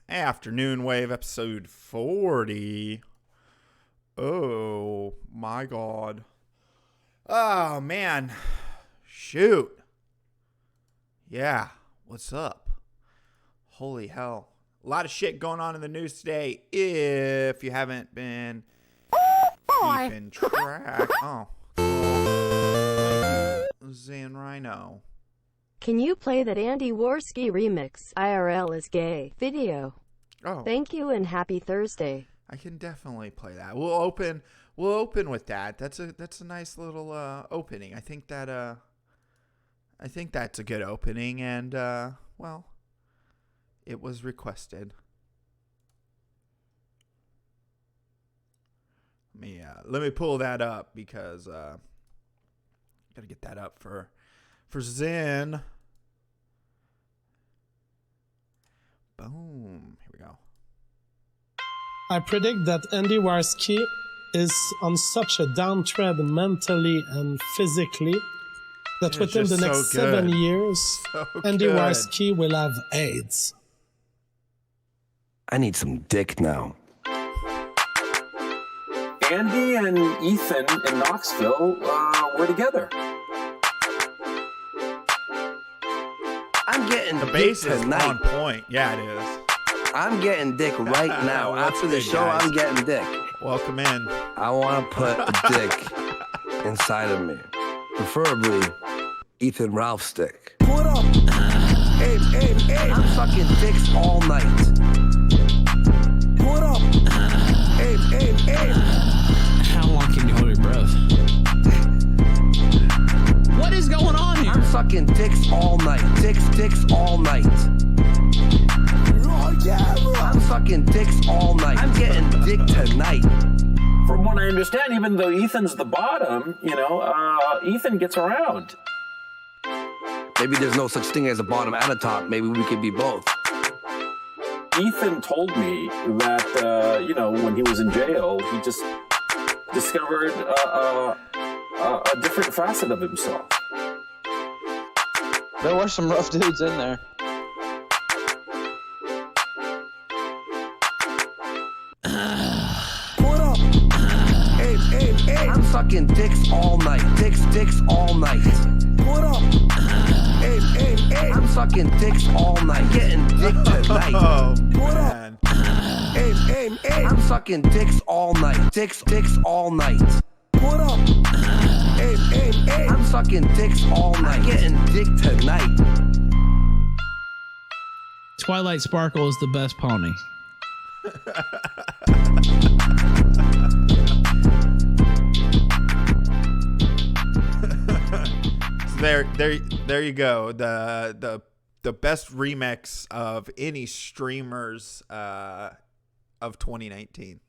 Afternoon Wave, episode 40. Oh, my God. Oh, man. Shoot. Yeah, what's up? Holy hell. A lot of shit going on in the news today. If you haven't been keeping track. Oh. Zan Rhino. Can you play that Andy Worski remix, IRL is Gay, video? Oh. Thank you and happy Thursday. I can definitely play that. We'll open with that. That's a nice little opening. I think that's a good opening, and well, it was requested. Let me pull that up because gotta get that up for Zen. Boom. Here we go. I predict that Andy Worski is on such a downtrend mentally and physically that within the next 7 years, Andy Worski will have AIDS. I need some dick now. Andy and Ethan in Knoxville were together. I'm getting the bass dick is tonight. on point. Yeah, it is. I'm getting dick right now. After the show, guys. I'm getting dick. Welcome in. I want to put a dick inside of me. Preferably Ethan Ralph's dick. What up? Hey. I'm sucking dicks all night. What up? Hey. How long can you hold your breath? What is going on here? I'm sucking dicks all night. Dicks all night. I'm sucking dicks all night. I'm getting dick tonight. From what I understand, even though Ethan's the bottom, Ethan gets around. Maybe there's no such thing as a bottom and a top. Maybe we could be both. Ethan told me that, when he was in jail, he just discovered a different facet of himself. There were some rough dudes in there. What up? Hey. I'm sucking dicks all night. Dicks all night. What up? Hey. I'm sucking dicks all night. Getting dick tonight. Oh, what up? man. Hey. I'm sucking dicks all night. Dicks all night. What up? Hey. I'm sucking dicks all night. Getting dick tonight. Twilight Sparkle is the best pony. So there you go. The best remix of any streamers of 2019.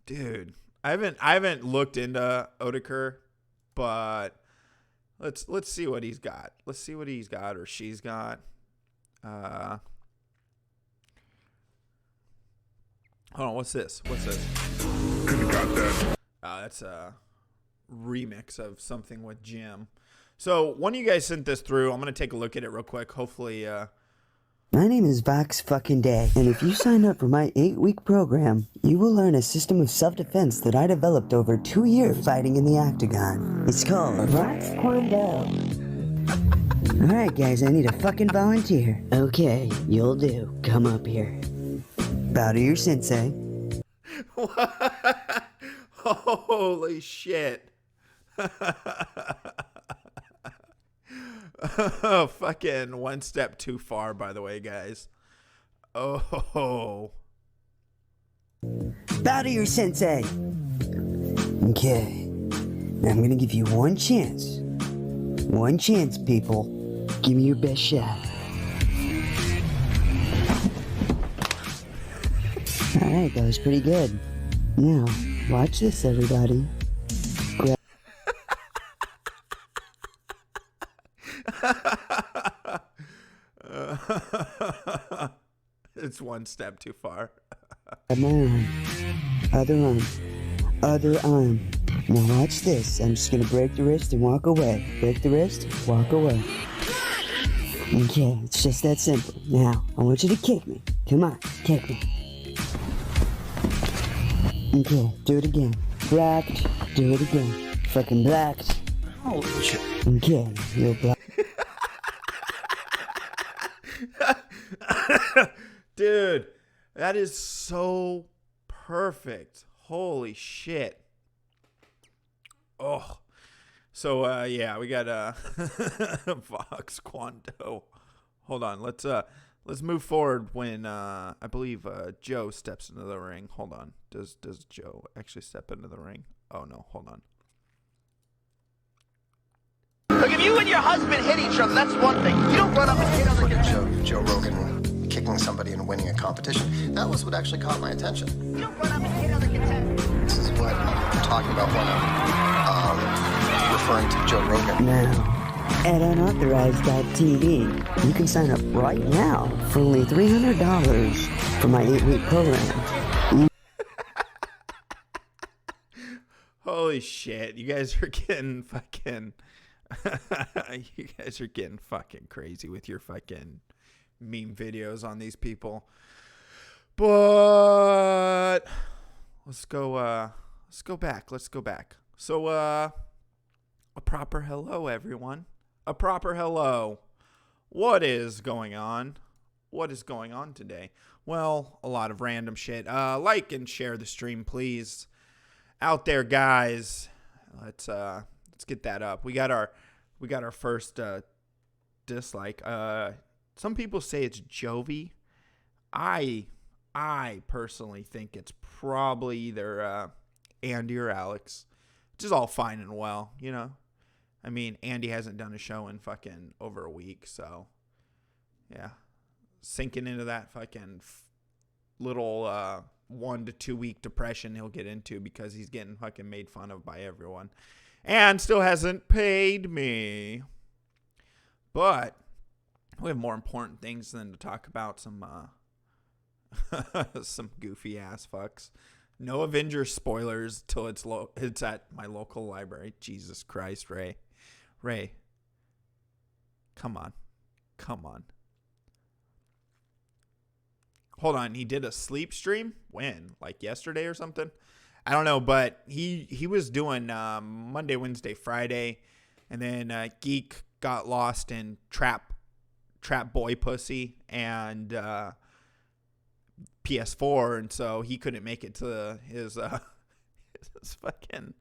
Dude, I haven't looked into Odeker, but let's see what he's got. Let's see what he's got or she's got. Hold on, what's this? Could've got that. That's a remix of something with Jim. So one of you guys sent this through. I'm gonna take a look at it real quick. Hopefully, My name is Vox fucking Day, and if you sign up for my 8-week program, you will learn a system of self-defense that I developed over 2 years fighting in the octagon. It's called Vox Quando. Alright guys, I need a fucking volunteer. Okay, you'll do. Come up here. Bow to your sensei. what? Holy shit! Oh, fucking one step too far, by the way, guys. Oh. Bow to your sensei. Okay. Now I'm gonna give you one chance. One chance, people. Give me your best shot. Alright, that was pretty good. Now, watch this, everybody. It's one step too far. My arm. Other arm. Now watch this. I'm just gonna break the wrist and walk away. Break the wrist, walk away. Okay, it's just that simple. Now, I want you to kick me. Come on, kick me. Okay, do it again. Blacked. Do it again. Fucking blacked. Holy shit. Okay, you're black. Dude, that is so perfect. Holy shit. Oh. So yeah, we got Vox Quanto. Hold on, let's move forward when I believe Joe steps into the ring. Hold on. Does Joe actually step into the ring? Oh no, hold on. Look, if you and your husband hit each other, that's one thing. You don't run up and hit other footage Joe Rogan kicking somebody and winning a competition. That was what actually caught my attention. You don't run up and hit other contenders. This is what I'm talking about when I'm referring to Joe Rogan. Now, at unauthorized.tv, you can sign up right now for only $300 for my 8-week program. Holy shit, you guys are getting fucking you guys are getting fucking crazy with your fucking meme videos on these people. But let's go back. So a proper hello, everyone. A proper hello. What is going on? What is going on today? Well, a lot of random shit. Like and share the stream, please. Out there, guys. Let's get that up. We got our first dislike. Some people say it's Jovi. I personally think it's probably either Andy or Alex, which is all fine and well, you know. I mean, Andy hasn't done a show in fucking over a week, so yeah, sinking into that fucking little 1 to 2 week depression he'll get into because he's getting fucking made fun of by everyone, and still hasn't paid me. But we have more important things than to talk about some some goofy ass fucks. No Avengers spoilers till it's at my local library. Jesus Christ, Ray. Come on. Hold on, he did a sleep stream? When? Like yesterday or something? I don't know, but he was doing Monday, Wednesday, Friday, and then Geek got lost in Trap Boy Pussy and PS4, and so he couldn't make it to his fucking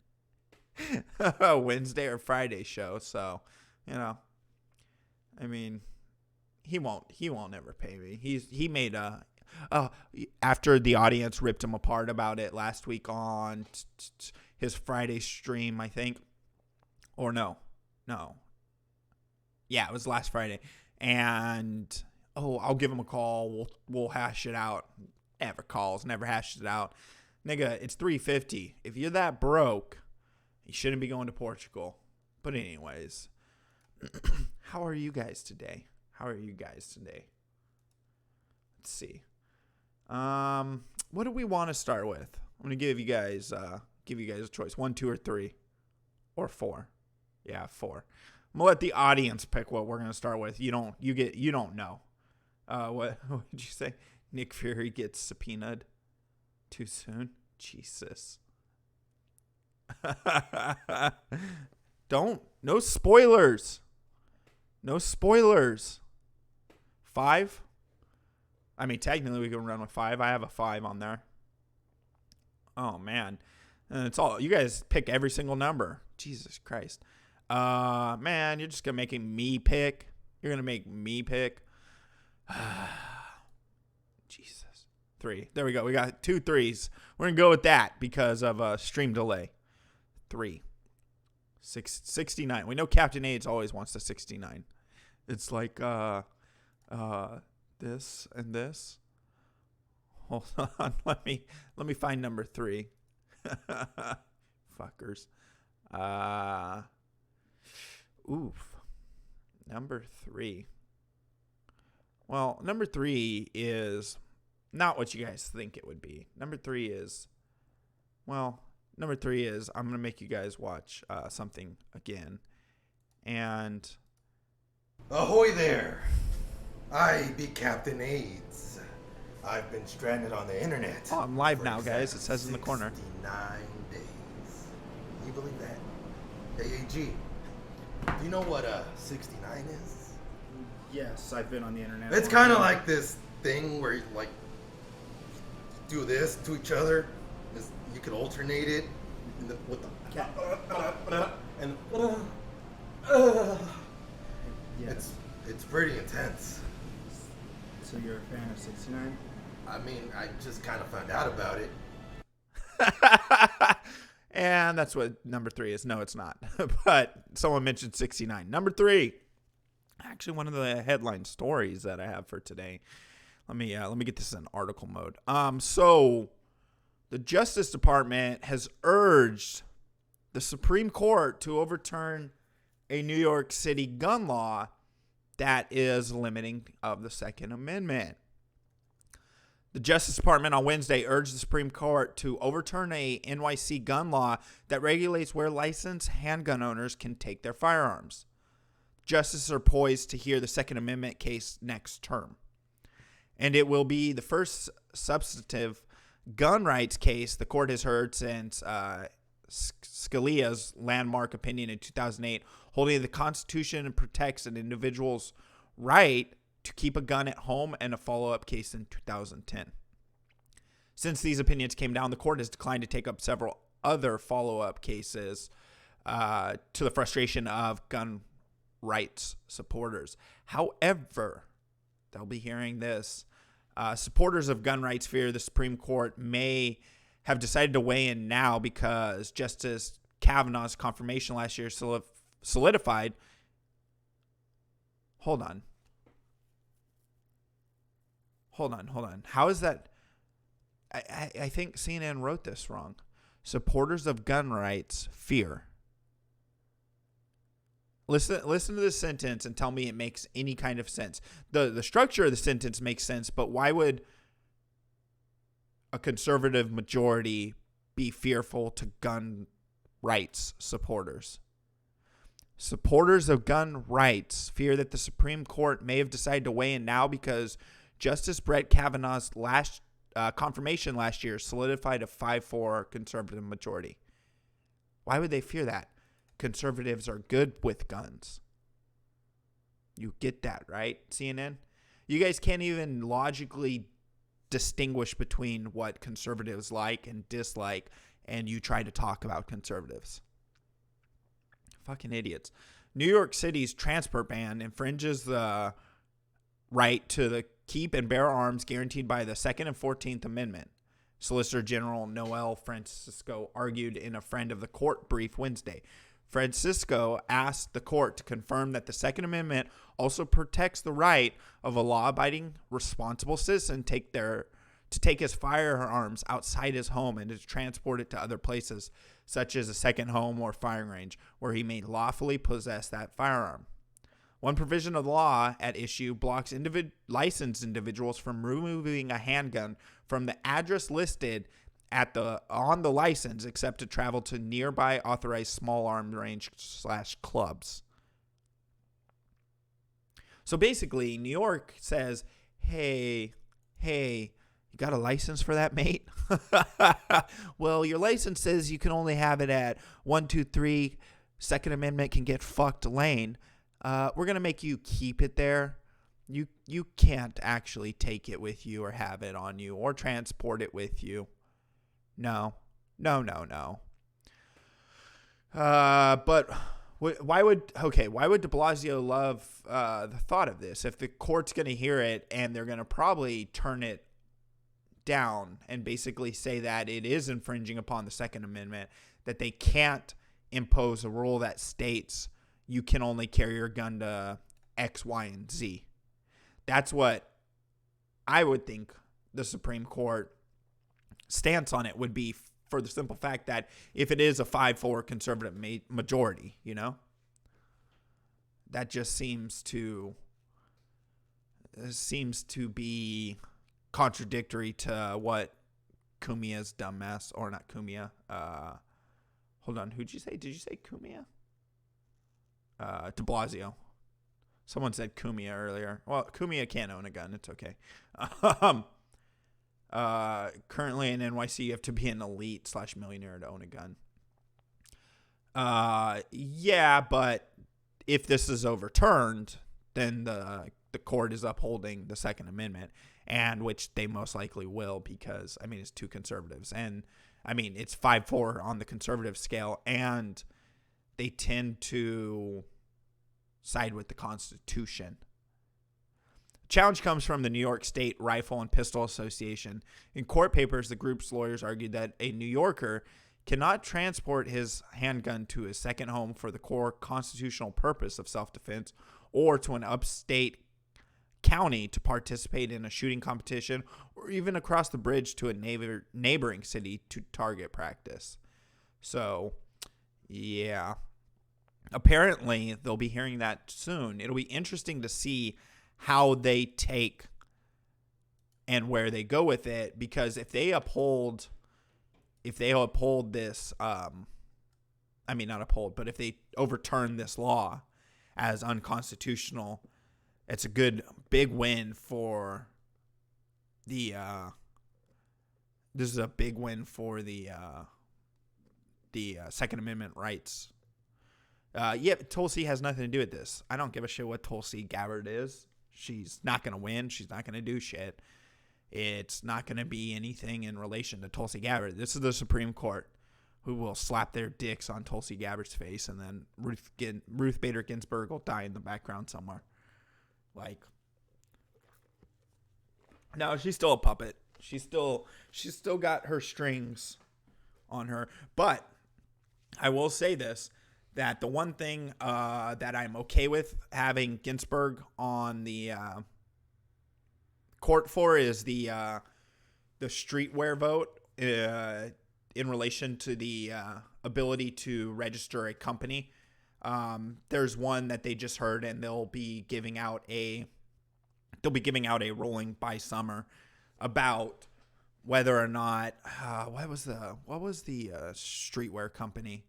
Wednesday or Friday show. So, you know, I mean, he won't ever pay me. He made after the audience ripped him apart about it last week on his Friday stream, I think, or no, yeah, it was last Friday, and I'll give him a call. We'll hash it out. Never calls, never hashes it out. Nigga, it's $350. If you're that broke, you shouldn't be going to Portugal. But anyways, how are you guys today? Let's see. What do we want to start with? I'm gonna give you guys a choice. 1, 2, or 3, or 4. Yeah, 4. I'm gonna let the audience pick what we're gonna start with. You don't know. What did you say? Nick Fury gets subpoenaed too soon? Jesus. No spoilers. 5? I mean, technically we can run with 5. I have a 5 on there. Oh man. And it's all, you guys pick every single number. Jesus Christ. Man, you're just gonna make me pick. You're gonna make me pick. Jesus. 3. There we go. We got 2 3s. We're gonna go with that because of stream delay. 3. 69. We know Captain AIDS always wants the 69. It's like this and this. Hold on. Let me find number 3. Fuckers. Oof. Number 3. Well, number 3 is not what you guys think it would be. Number 3 is I'm going to make you guys watch something again. And ahoy there. I be Captain AIDS. I've been stranded on the internet. Oh, I'm live now, guys. It says in the corner. 69 days. Can you believe that? AAG. Do you know what 69 is? Yes, I've been on the internet. It's kind of like this thing where you like do this to each other. You can alternate it with the and yes. It's pretty intense. So you're a fan of 69? I mean, I just kind of found out about it. And that's what number 3 is. No, it's not. But someone mentioned 69. Number 3. Actually, one of the headline stories that I have for today. Let me get this in article mode. So the Justice Department has urged the Supreme Court to overturn a New York City gun law that is limiting of the Second Amendment. The Justice Department on Wednesday urged the Supreme Court to overturn a NYC gun law that regulates where licensed handgun owners can take their firearms. Justices are poised to hear the Second Amendment case next term. And it will be the first substantive gun rights case the court has heard since Scalia's landmark opinion in 2008, holding the Constitution protects an individual's right to keep a gun at home, and a follow-up case in 2010. Since these opinions came down, the court has declined to take up several other follow-up cases to the frustration of gun rights supporters. However, they'll be hearing this. Supporters of gun rights fear the Supreme Court may have decided to weigh in now because Justice Kavanaugh's confirmation last year solidified. Hold on. How is that? I think CNN wrote this wrong. Supporters of gun rights fear. Listen to this sentence and tell me it makes any kind of sense. The structure of the sentence makes sense, but why would a conservative majority be fearful to gun rights supporters? Supporters of gun rights fear that the Supreme Court may have decided to weigh in now because Justice Brett Kavanaugh's confirmation last year solidified a 5-4 conservative majority. Why would they fear that? Conservatives are good with guns. You get that, right, CNN? You guys can't even logically distinguish between what conservatives like and dislike, and you try to talk about conservatives. Fucking idiots. New York City's transport ban infringes the right to the keep and bear arms guaranteed by the 2nd and 14th Amendment. Solicitor General Noel Francisco argued in a friend of the court brief Wednesday. Francisco asked the court to confirm that the Second Amendment also protects the right of a law-abiding, responsible citizen to take his firearms outside his home and to transport it to other places, such as a second home or firing range, where he may lawfully possess that firearm. One provision of the law at issue blocks licensed individuals from removing a handgun from the address listed on the license except to travel to nearby authorized small arms range / clubs. So basically, New York says, hey, you got a license for that, mate? Well, your license says you can only have it at 123 Second Amendment can get fucked lane. We're going to make you keep it there. You can't actually take it with you or have it on you or transport it with you. No. But why would de Blasio love the thought of this? If the court's going to hear it and they're going to probably turn it down and basically say that it is infringing upon the Second Amendment, that they can't impose a rule that states you can only carry your gun to X, Y, and Z. That's what I would think the Supreme Court stance on it would be, for the simple fact that if it is a 5-4 conservative majority, that just seems to be contradictory to what Cumia's dumbass, or not Cumia. Hold on, who'd you say? Did you say Cumia? De Blasio. Someone said Cumia earlier. Well, Cumia can't own a gun. It's okay. Currently in NYC, you have to be an elite/millionaire to own a gun. Yeah, but if this is overturned, then the court is upholding the Second Amendment, and which they most likely will, because I mean it's two conservatives, and I mean it's 5-4 on the conservative scale, and they tend to side with the Constitution. Challenge comes from the New York State Rifle and Pistol Association. In court papers, the group's lawyers argued that a New Yorker cannot transport his handgun to his second home for the core constitutional purpose of self-defense, or to an upstate county to participate in a shooting competition, or even across the bridge to a neighboring city to target practice. So, yeah. Apparently, they'll be hearing that soon. It'll be interesting to see how they take and where they go with it, because if they uphold this, I mean, not uphold, but if they overturn this law as unconstitutional, it's a good big win for the this is a big win for the Second Amendment rights. Yeah, Tulsi has nothing to do with this. I don't give a shit what Tulsi Gabbard is. She's not going to win. She's not going to do shit. It's not going to be anything in relation to Tulsi Gabbard. This is the Supreme Court, who will slap their dicks on Tulsi Gabbard's face, and then Ruth Bader Ginsburg will die in the background somewhere. Like, no, she's still a puppet. She's still got her strings on her. But I will say this, that the one thing that I'm okay with having Ginsburg on the court for is the streetwear vote in relation to the ability to register a company. There's one that they just heard, and they'll be giving out a ruling by summer about whether or not what was the streetwear company.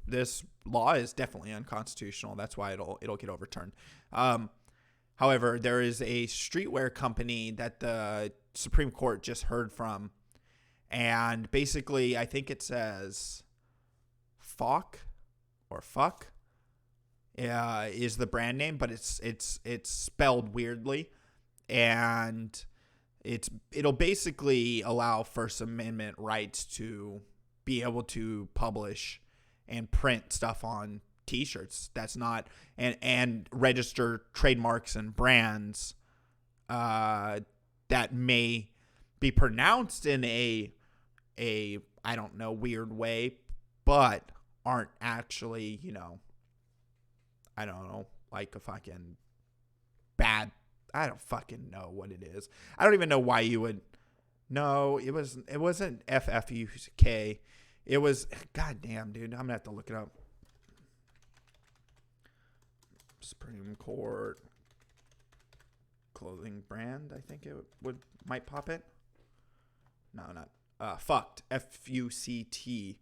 This law is definitely unconstitutional. That's why it'll get overturned. However, there is a streetwear company that the Supreme Court just heard from, and basically I think it says Fuck is the brand name, but it's spelled weirdly, and it'll basically allow First Amendment rights to be able to publish and print stuff on T-shirts. That's not and register trademarks and brands that may be pronounced in a I don't know, weird way, but aren't actually, I don't know, like a fucking bad. I don't fucking know what it is. I don't even know why you would. No, it wasn't FFUK. It was, goddamn, dude. I'm gonna have to look it up. Supreme Court clothing brand. I think it might pop it. No, not fucked. FUCT.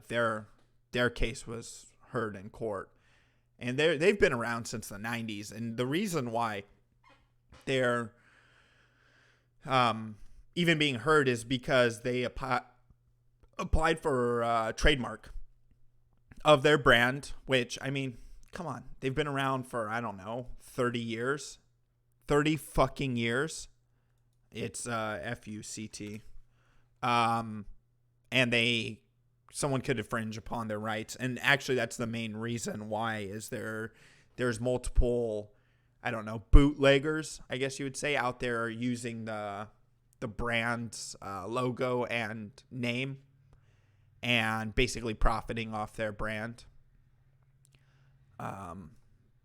Their case was heard in court. And they've been around since the 90s. And the reason why they're even being heard is because they applied for a trademark of their brand, which, I mean, come on. They've been around for, I don't know, 30 years. 30 fucking years. It's FUCT. And someone could infringe upon their rights. And actually, that's the main reason why is there's multiple, I don't know, bootleggers, I guess you would say, out there using the brand's logo and name and basically profiting off their brand.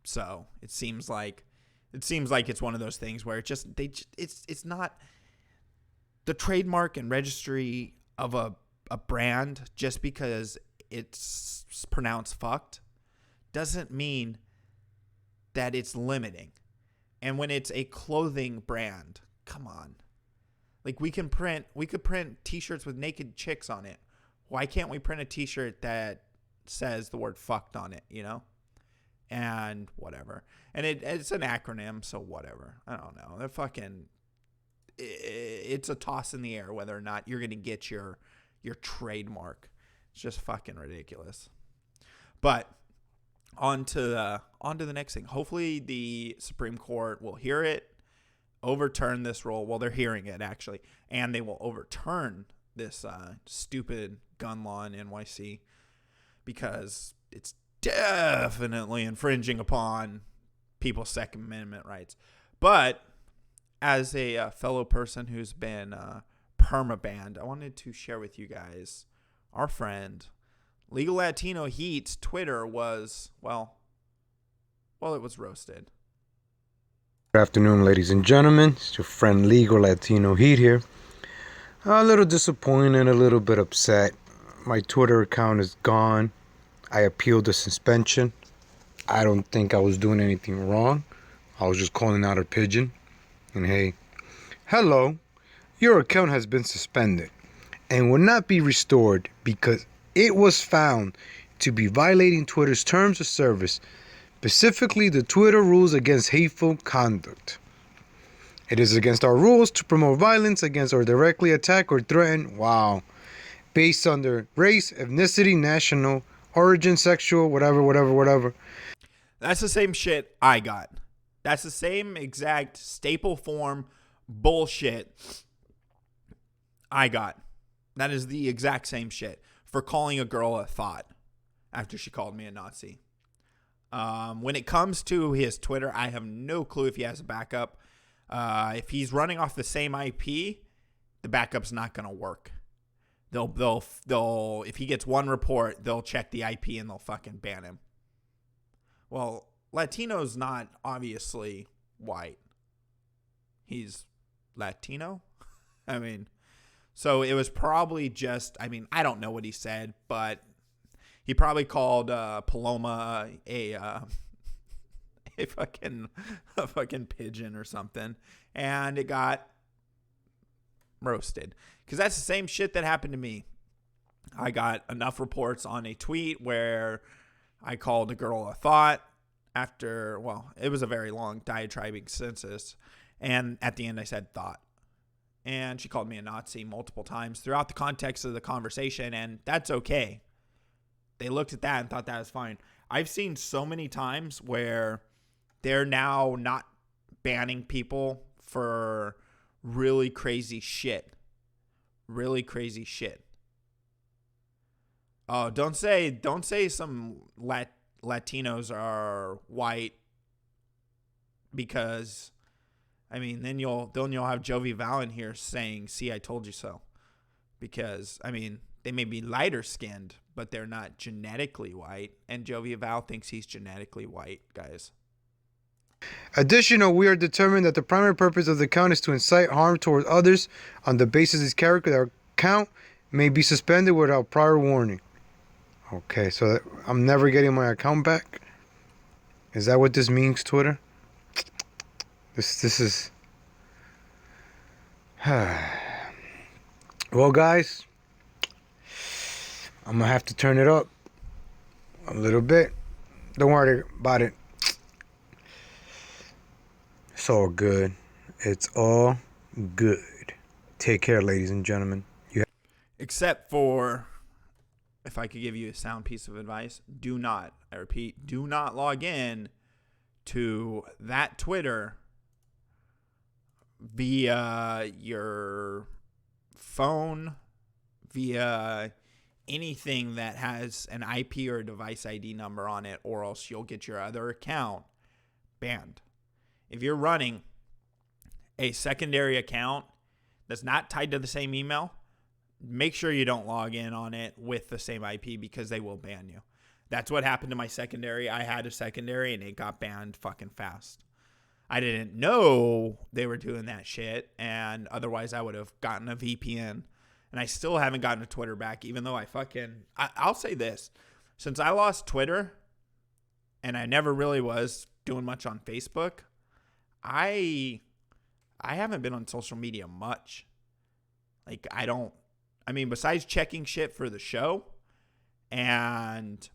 So it seems like it's one of those things where it's not the trademark and registry of a brand just because it's pronounced fucked doesn't mean that it's limiting. And when it's a clothing brand, come on. Like we could print t-shirts with naked chicks on it. Why can't we print a t-shirt that says the word fucked on it, and whatever. And it's an acronym, so whatever. I don't know. They're fucking. It's a toss in the air whether or not you're gonna get your trademark. It's just fucking ridiculous. But on to the next thing. Hopefully the Supreme Court will hear it, overturn this rule. Well, they're hearing it actually, and they will overturn this stupid gun law in NYC because it's definitely infringing upon people's Second Amendment rights. But as a fellow person who's been permabanned, I wanted to share with you guys our friend Legal Latino Heat's Twitter was, well, it was roasted. Good afternoon, ladies and gentlemen. It's your friend Legal Latino Heat here. A little disappointed, a little bit upset. My Twitter account is gone. I appealed the suspension. I don't think I was doing anything wrong. I was just calling out a pigeon. And hey, hello, your account has been suspended and will not be restored because it was found to be violating Twitter's terms of service, specifically the Twitter rules against hateful conduct. It is against our rules to promote violence against or directly attack or threaten, based on their race, ethnicity, national origin, sexual, whatever. That's the same shit I got. That's the same exact staple form bullshit I got. That is the exact same shit for calling a girl a thought after she called me a Nazi. When it comes to his Twitter, I have no clue if he has a backup. If he's running off the same IP, the backup's not going to work. They'll if he gets one report, they'll check the IP and they'll fucking ban him. Well, Latino's not obviously white. He's Latino? I mean, so it was probably just, I don't know what he said, but he probably called Paloma a fucking pigeon or something, and it got roasted. Because that's the same shit that happened to me. I got enough reports on a tweet where I called a girl a thought after, it was a very long diatribing census, and at the end I said thought. And she called me a Nazi multiple times throughout the context of the conversation, and that's okay. They looked at that and thought that was fine. I've seen so many times where they're now not banning people for really crazy shit. Really crazy shit. Oh, don't say some Latinos are white, because then you'll have Jovi Val in here saying, "See, I told you so." Because they may be lighter skinned, but they're not genetically white, and Jovi Val thinks he's genetically white, guys. Additional, we are determined that the primary purpose of the account is to incite harm towards others on the basis of his character. That account may be suspended without prior warning. Okay, so I'm never getting my account back? Is that what this means, Twitter? This is... Well, guys, I'm going to have to turn it up a little bit. Don't worry about it. It's all good. It's all good. Take care, ladies and gentlemen. Except for, if I could give you a sound piece of advice, do not log in to that Twitter via your phone, via anything that has an IP or a device ID number on it, or else you'll get your other account banned. If you're running a secondary account that's not tied to the same email, make sure you don't log in on it with the same IP, because they will ban you. That's what happened to my secondary. I had a secondary and it got banned fucking fast. I didn't know they were doing that shit, and otherwise I would have gotten a VPN. And I still haven't gotten a Twitter back, even though I'll say this. Since I lost Twitter, and I never really was doing much on Facebook, I haven't been on social media much. Besides checking shit for the show, and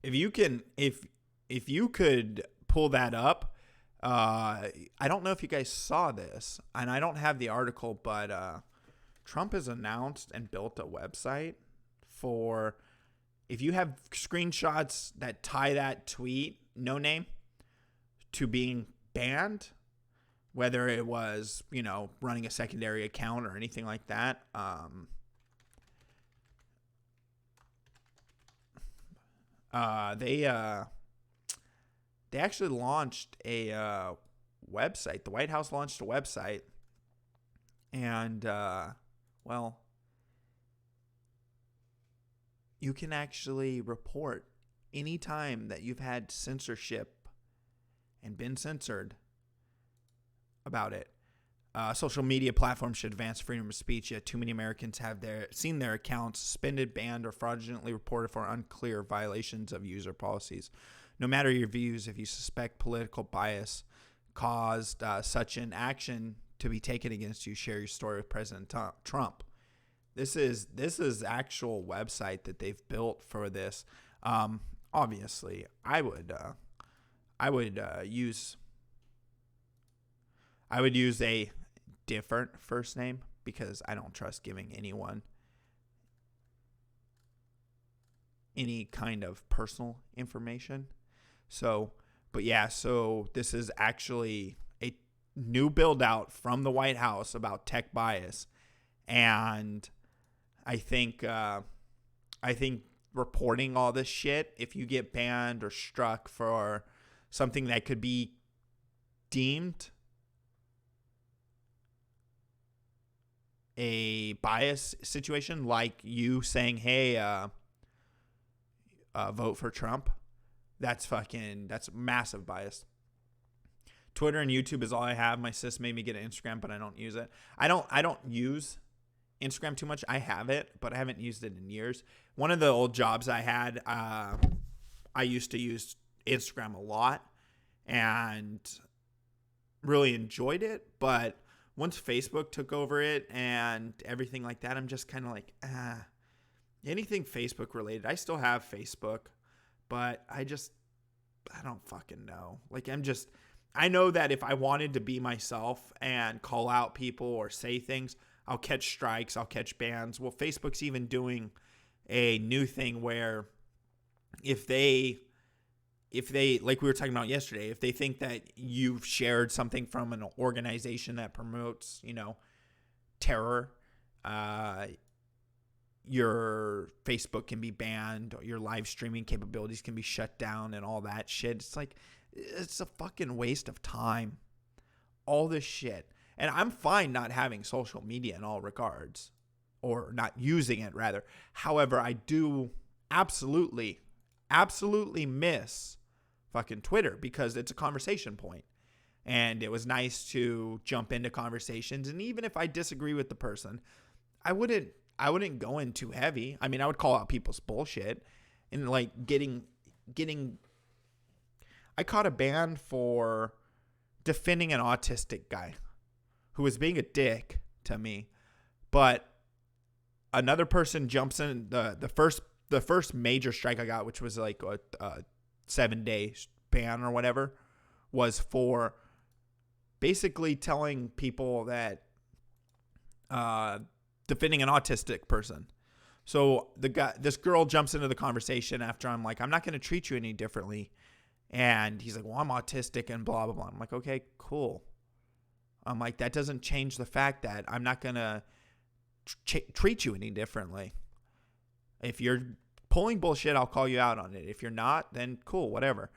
if you could pull that up, I don't know if you guys saw this, and I don't have the article, but Trump has announced and built a website for if you have screenshots that tie that tweet, no name, to being banned, whether it was, running a secondary account or anything like that. They actually launched a website. The White House launched a website, and you can actually report any time that you've had censorship and been censored about it. Social media platforms should advance freedom of speech, yet too many Americans have seen their accounts suspended, banned, or fraudulently reported for unclear violations of user policies. No matter your views, if you suspect political bias caused such an action to be taken against you, share your story with President Trump. This is actual website that they've built for this. Obviously, I would use a different first name because I don't trust giving anyone any kind of personal information. So this is actually a new build out from the White House about tech bias. And I think reporting all this shit, if you get banned or struck for something that could be deemed a bias situation, like you saying, hey, vote for Trump, that's massive bias. Twitter and YouTube is all I have. My sis made me get an Instagram, but I don't use it. I don't use Instagram too much. I have it, but I haven't used it in years. One of the old jobs I had, I used to use Instagram a lot and really enjoyed it. But once Facebook took over it and everything like that, I'm just kind of like, anything Facebook related. I still have Facebook, but I don't fucking know. Like, I know that if I wanted to be myself and call out people or say things, I'll catch strikes, I'll catch bans. Well, Facebook's even doing a new thing where if they, like we were talking about yesterday, if they think that you've shared something from an organization that promotes, terror, your Facebook can be banned, or your live streaming capabilities can be shut down and all that shit. It's like, it's a fucking waste of time. All this shit. And I'm fine not having social media in all regards, or not using it rather. However, I do absolutely miss fucking Twitter because it's a conversation point. And it was nice to jump into conversations. And even if I disagree with the person, I wouldn't go in too heavy. I mean, I would call out people's bullshit and like getting I caught a ban for defending an autistic guy who was being a dick to me, but another person jumps in. The first major strike I got, which was like a 7-day ban or whatever, was for basically telling people that defending an autistic person. So this girl jumps into the conversation after I'm like, I'm not going to treat you any differently. And he's like, well, I'm autistic and blah, blah, blah. I'm like, okay, cool. I'm like, that doesn't change the fact that I'm not going to treat you any differently. If you're pulling bullshit, I'll call you out on it. If you're not, then cool, whatever.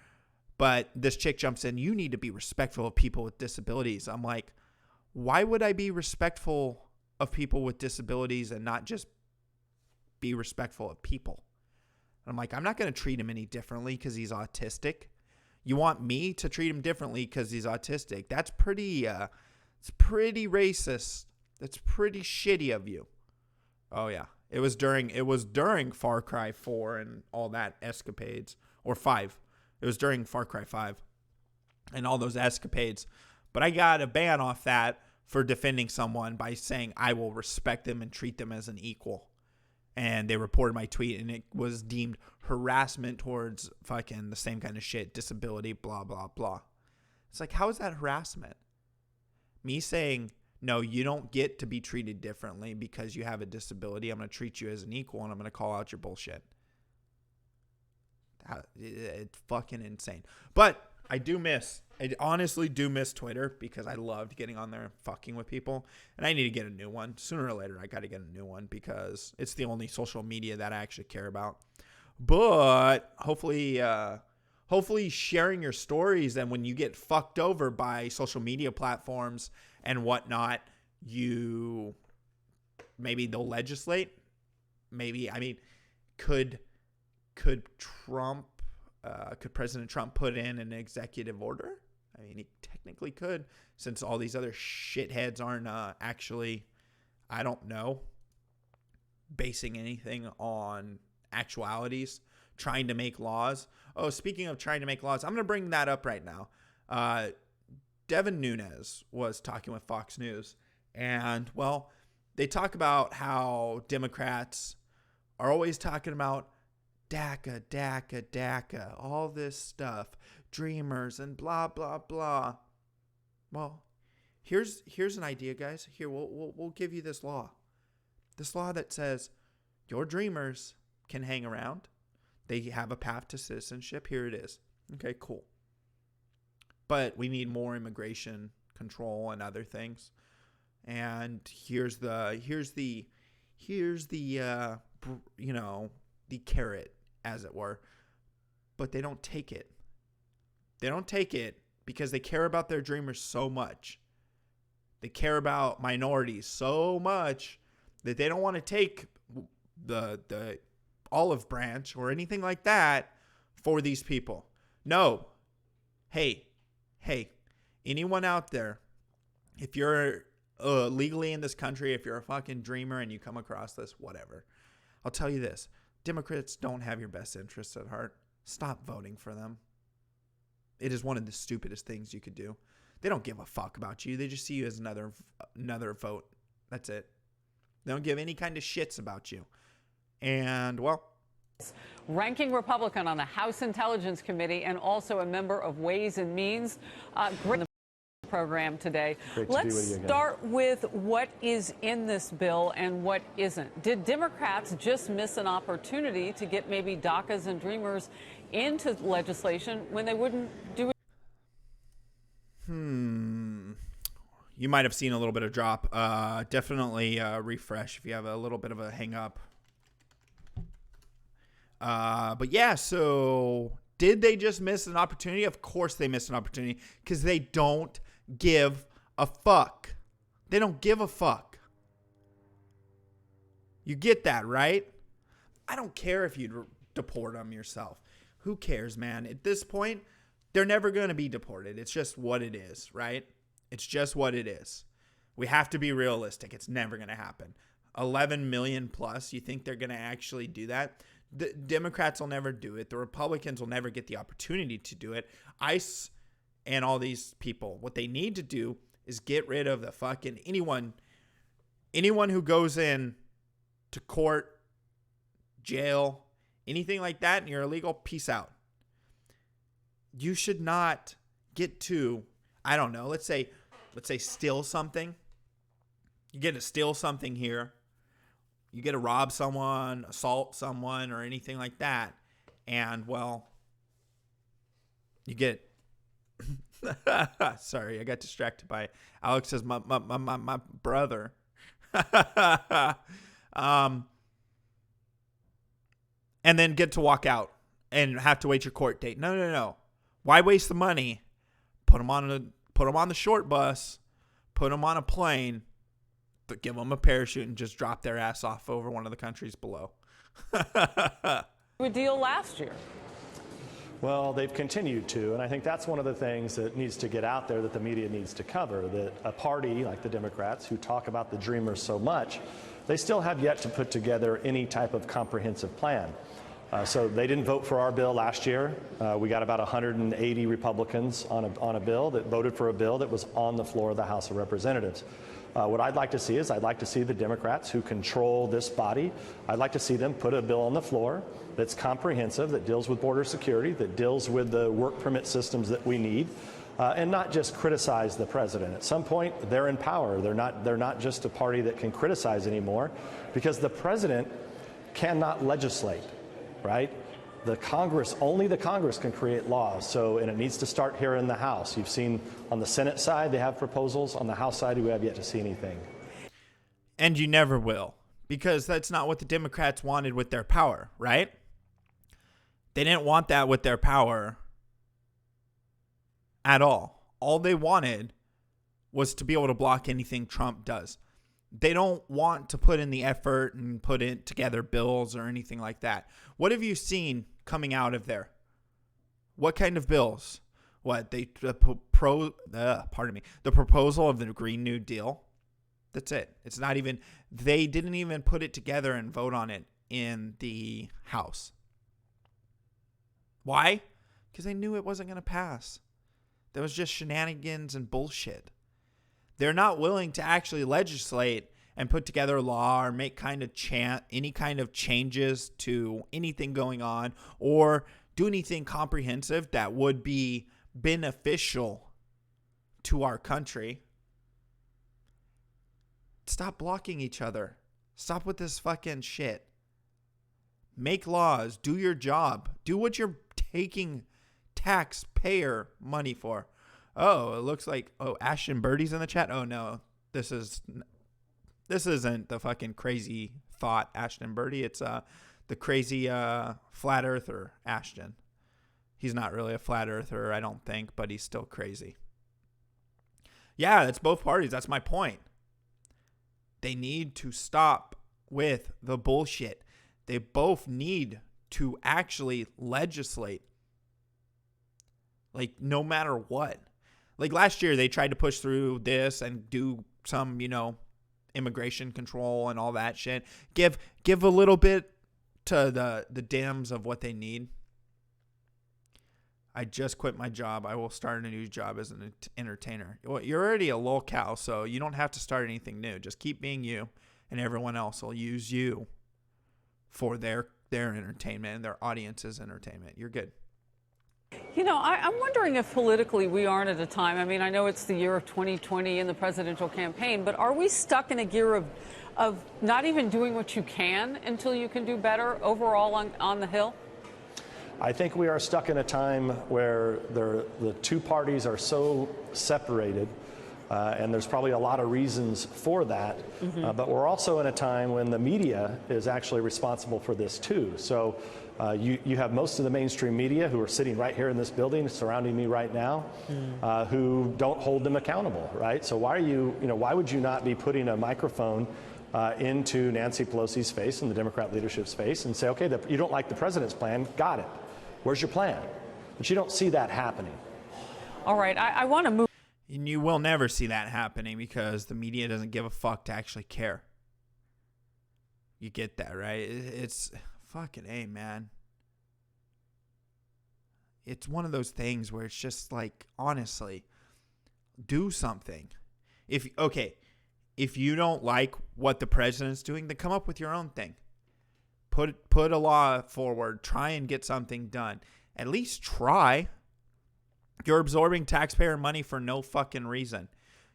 But this chick jumps in, you need to be respectful of people with disabilities. I'm like, why would I be respectful of people with disabilities and not just be respectful of people? And I'm like, I'm not going to treat him any differently because he's autistic. You want me to treat him differently because he's autistic? That's pretty, it's pretty racist. That's pretty shitty of you. Oh yeah, it was during Far Cry 4 and all that escapades, or 5. It was during Far Cry 5 and all those escapades. But I got a ban off that for defending someone by saying I will respect them and treat them as an equal. and they reported my tweet, and it was deemed harassment towards fucking the same kind of shit, disability, blah, blah, blah. It's like, how is that harassment? Me saying, no, you don't get to be treated differently because you have a disability. I'm going to treat you as an equal, and I'm going to call out your bullshit. It's fucking insane. But I honestly do miss Twitter because I loved getting on there and fucking with people. And I need to get a new one. Sooner or later, I got to get a new one because it's the only social media that I actually care about. But hopefully sharing your stories, and when you get fucked over by social media platforms and whatnot, maybe they'll legislate. Maybe, I mean, could President Trump put in an executive order? I mean, he technically could, since all these other shitheads aren't actually, I don't know, basing anything on actualities, trying to make laws. Oh, speaking of trying to make laws, I'm going to bring that up right now. Devin Nunes was talking with Fox News, and, well, they talk about how Democrats are always talking about DACA, DACA, DACA, all this stuff, dreamers and blah, blah, blah. Well, here's an idea, guys. Here, we'll give you this law. This law that says your dreamers can hang around. They have a path to citizenship. Here it is. Okay, cool. But we need more immigration control and other things. And here's the carrot, as it were. But they don't take it. They don't take it because they care about their dreamers so much. They care about minorities so much that they don't want to take the olive branch or anything like that for these people. No. Hey, anyone out there, if you're legally in this country, if you're a fucking dreamer and you come across this, whatever, I'll tell you this. Democrats don't have your best interests at heart. Stop voting for them. It is one of the stupidest things you could do. They don't give a fuck about you. They just see you as another vote. That's it. They don't give any kind of shits about you. And, well, ranking Republican on the House Intelligence Committee and also a member of Ways and Means. Great program today. Let's start with what is in this bill and what isn't. Did Democrats just miss an opportunity to get maybe DACAs and Dreamers into legislation when they wouldn't do it? You might have seen a little bit of drop. Definitely refresh if you have a little bit of a hang up. But yeah, so did they just miss an opportunity? Of course they missed an opportunity because they don't give a fuck. They don't give a fuck. You get that, right? I don't care if you deport them yourself. Who cares, man? At this point, they're never going to be deported. It's just what it is, right? It's just what it is. We have to be realistic. It's never going to happen. 11 million plus, you think they're going to actually do that? The Democrats will never do it. The Republicans will never get the opportunity to do it. ICE and all these people, what they need to do is get rid of the fucking anyone who goes in to court, jail, anything like that, and you're illegal, peace out. You should not get to, I don't know, let's say steal something. You get to steal something here. You get to rob someone, assault someone, or anything like that. And, well, you get... Sorry, I got distracted by Alex says, my brother. And then get to walk out and have to wait your court date. No. Why waste the money? Put them on the short bus. Put them on a plane. Give them a parachute and just drop their ass off over one of the countries below. A deal last year. Well, they've continued to, and I think that's one of the things that needs to get out there that the media needs to cover, that a party like the Democrats who talk about the dreamers so much, they still have yet to put together any type of comprehensive plan. So they didn't vote for our bill last year. We got about 180 Republicans on a bill that voted for a bill that was on the floor of the House of Representatives. What I'd like to see is I'd like to see the Democrats who control this body, I'd like to see them put a bill on the floor that's comprehensive, that deals with border security, that deals with the work permit systems that we need, and not just criticize the president. At some point, they're in power. They're not just a party that can criticize anymore, because the president cannot legislate, right? Only the Congress can create laws. And it needs to start here in the House. You've seen on the Senate side, they have proposals. On the House side, we have yet to see anything. And you never will, because that's not what the Democrats wanted with their power, right? They didn't want that with their power at all. All they wanted was to be able to block anything Trump does. They don't want to put in the effort and put in together bills or anything like that. What have you seen coming out of there? What kind of bills? What the proposal of the Green New Deal? That's it. It's not even, they didn't even put it together and vote on it in the House. Why? Because they knew it wasn't going to pass. That was just shenanigans and bullshit. They're not willing to actually legislate and put together a law or make any kind of changes to anything going on, or do anything comprehensive that would be beneficial to our country. Stop blocking each other. Stop with this fucking shit. Make laws. Do your job. Do what you're taking taxpayer money for. Oh, it looks like, Ashton Birdie's in the chat. Oh no, this isn't the fucking crazy thought Ashton Birdie. It's the crazy flat earther Ashton. He's not really a flat earther, I don't think, but he's still crazy. Yeah, it's both parties. That's my point. They need to stop with the bullshit. They both need to actually legislate. Like, no matter what. Like last year, they tried to push through this and do some, immigration control and all that shit. Give a little bit to the Dems of what they need. I just quit my job. I will start a new job as an entertainer. Well, you're already a lolcow, so you don't have to start anything new. Just keep being you, and everyone else will use you for their entertainment and their audience's entertainment. You're good. I'm wondering if politically we aren't at a time. I mean, I know it's the year of 2020 in the presidential campaign, but are we stuck in a gear of not even doing what you can until you can do better overall on the Hill? I think we are stuck in a time where the two parties are so separated, and there's probably a lot of reasons for that. Mm-hmm. But we're also in a time when the media is actually responsible for this too. So you have most of the mainstream media who are sitting right here in this building, surrounding me right now, who don't hold them accountable, right? So why would you not be putting a microphone into Nancy Pelosi's face and the Democrat leadership's face and say, okay, you don't like the president's plan, got it. Where's your plan? But you don't see that happening. All right, I want to move. And you will never see that happening because the media doesn't give a fuck to actually care. You get that, right? It's fucking A, man. It's one of those things where it's just like, honestly, do something. If you don't like what the president's doing, then come up with your own thing. Put a law forward. Try and get something done. At least try. You're absorbing taxpayer money for no fucking reason.